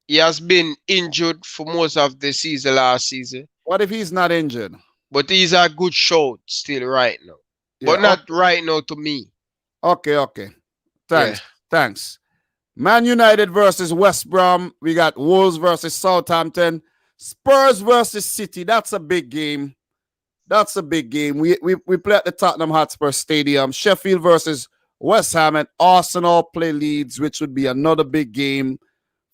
He has been injured for most of the season last season. What if he's not injured? But he's a good shot still right now. Yeah, but not right now to me. Okay. Thanks. Man United versus West Brom. We got Wolves versus Southampton. Spurs versus City. That's a big game. We play at the Tottenham Hotspur Stadium. Sheffield versus West Ham, and Arsenal play Leeds, which would be another big game.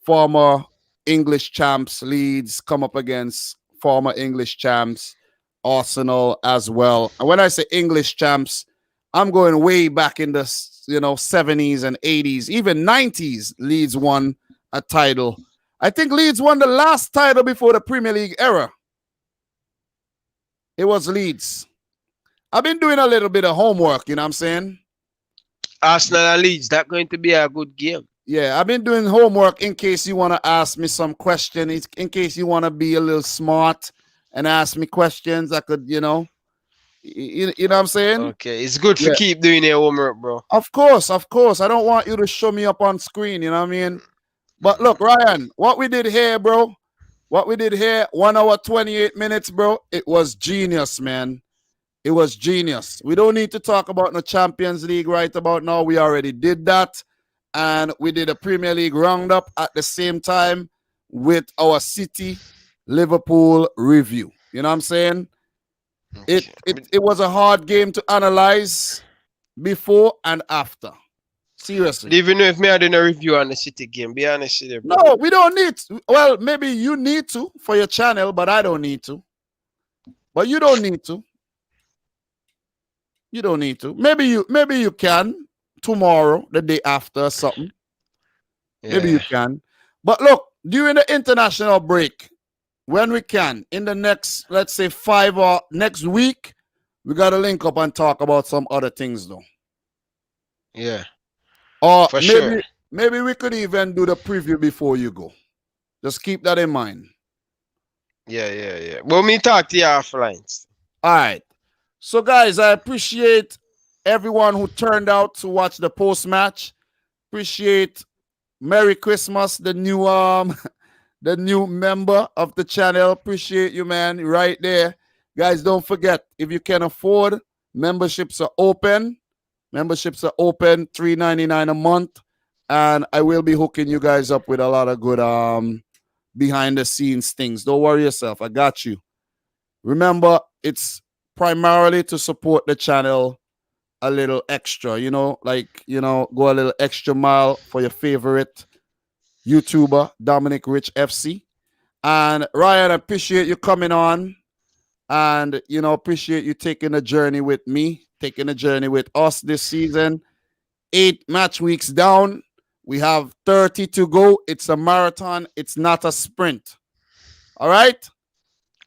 Former English champs Leeds come up against former English champs Arsenal as well. And when I say English champs, I'm going way back in the 70s and 80s, even 90s. Leeds won a title. I think Leeds won the last title before the Premier League era. It was Leeds. I've been doing a little bit of homework, you know what I'm saying? Arsenal and Leeds, that's going to be a good game. Yeah, I've been doing homework in case you want to ask me some questions, in case you want to be a little smart and ask me questions. I could, you know what I'm saying? Okay, it's good to keep doing your homework, bro. Of course. I don't want you to show me up on screen, you know what I mean? But look, Ryan, what we did here, bro, 1 hour, 28 minutes, bro, it was genius, man. It was genius. We don't need to talk about the Champions League right about now. We already did that. And we did a Premier League roundup at the same time with our City Liverpool review. You know what I'm saying? Okay. It was a hard game to analyze before and after. Seriously. Even if me I did a review on the City game, be honest with you, bro. No, we don't need to. Well, maybe you need to for your channel, but I don't need to. But you don't need to. You don't need to. Maybe you can tomorrow, the day after, or something. Yeah. Maybe you can. But look, during the international break, when we can, in the next, let's say 5 or next week, we got to link up and talk about some other things though. Yeah. Or For maybe sure. maybe we could even do the preview before you go. Just keep that in mind. Yeah. Well, me talk to you offline. All right. So, guys, I appreciate everyone who turned out to watch the post-match. Appreciate Merry Christmas, the new the new member of the channel. Appreciate you, man, right there. Guys, don't forget, if you can afford, memberships are open. Memberships are open, $3.99 a month. And I will be hooking you guys up with a lot of good behind the scenes things. Don't worry yourself. I got you. Remember, it's primarily to support the channel a little extra, go a little extra mile for your favorite YouTuber, Dominic Rich FC. And Ryan, I appreciate you coming on and, appreciate you taking the journey with me, taking the journey with us this season. 8 match weeks down. We have 30 to go. It's a marathon. It's not a sprint. All right?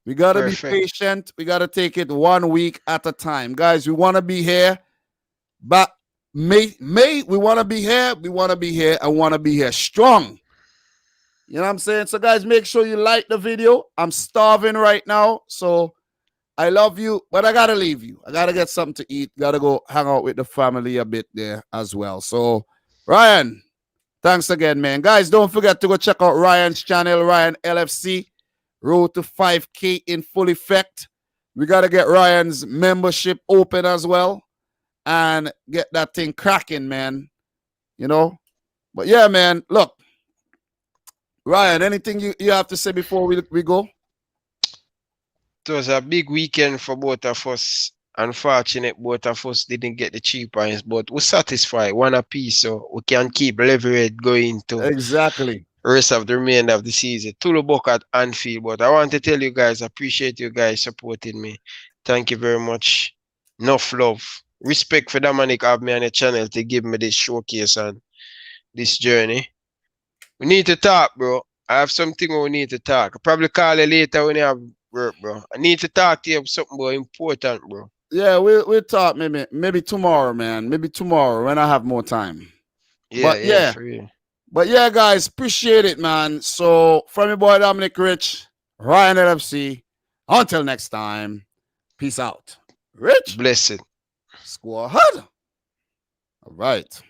We got to be patient. We got to take it 1 week at a time. Guys, we want to be here. But May, we want to be here. We want to be here. I want to be here strong. You know what I'm saying? So, guys, make sure you like the video. I'm starving right now. So, I love you, but I got to leave you. I got to get something to eat. Got to go hang out with the family a bit there as well. So, Ryan, thanks again, man. Guys, don't forget to go check out Ryan's channel, Ryan LFC. Road to 5K in full effect. We got to get Ryan's membership open as well and get that thing cracking, man. But yeah, man, look. Ryan, anything you have to say before we go? It was a big weekend for both of us. Unfortunate, both of us didn't get the 3 points, but we're satisfied, one apiece, so we can keep leverage going to exactly rest of the remainder of the season. To the book at Anfield, but I want to tell you guys, I appreciate you guys supporting me. Thank you very much. Enough love. Respect for Dominic have me on the channel to give me this showcase and this journey. We need to talk, bro. I have something we need to talk. I'll probably call you later when you have work, bro. I need to talk to you about something more important, bro. Yeah, we'll talk maybe tomorrow, man. Maybe tomorrow when I have more time. Yeah, for real. But yeah, guys, appreciate it, man. So from your boy Dominic Rich, Ryan LFC. Until next time, peace out. Rich, Blessed. squad. All right.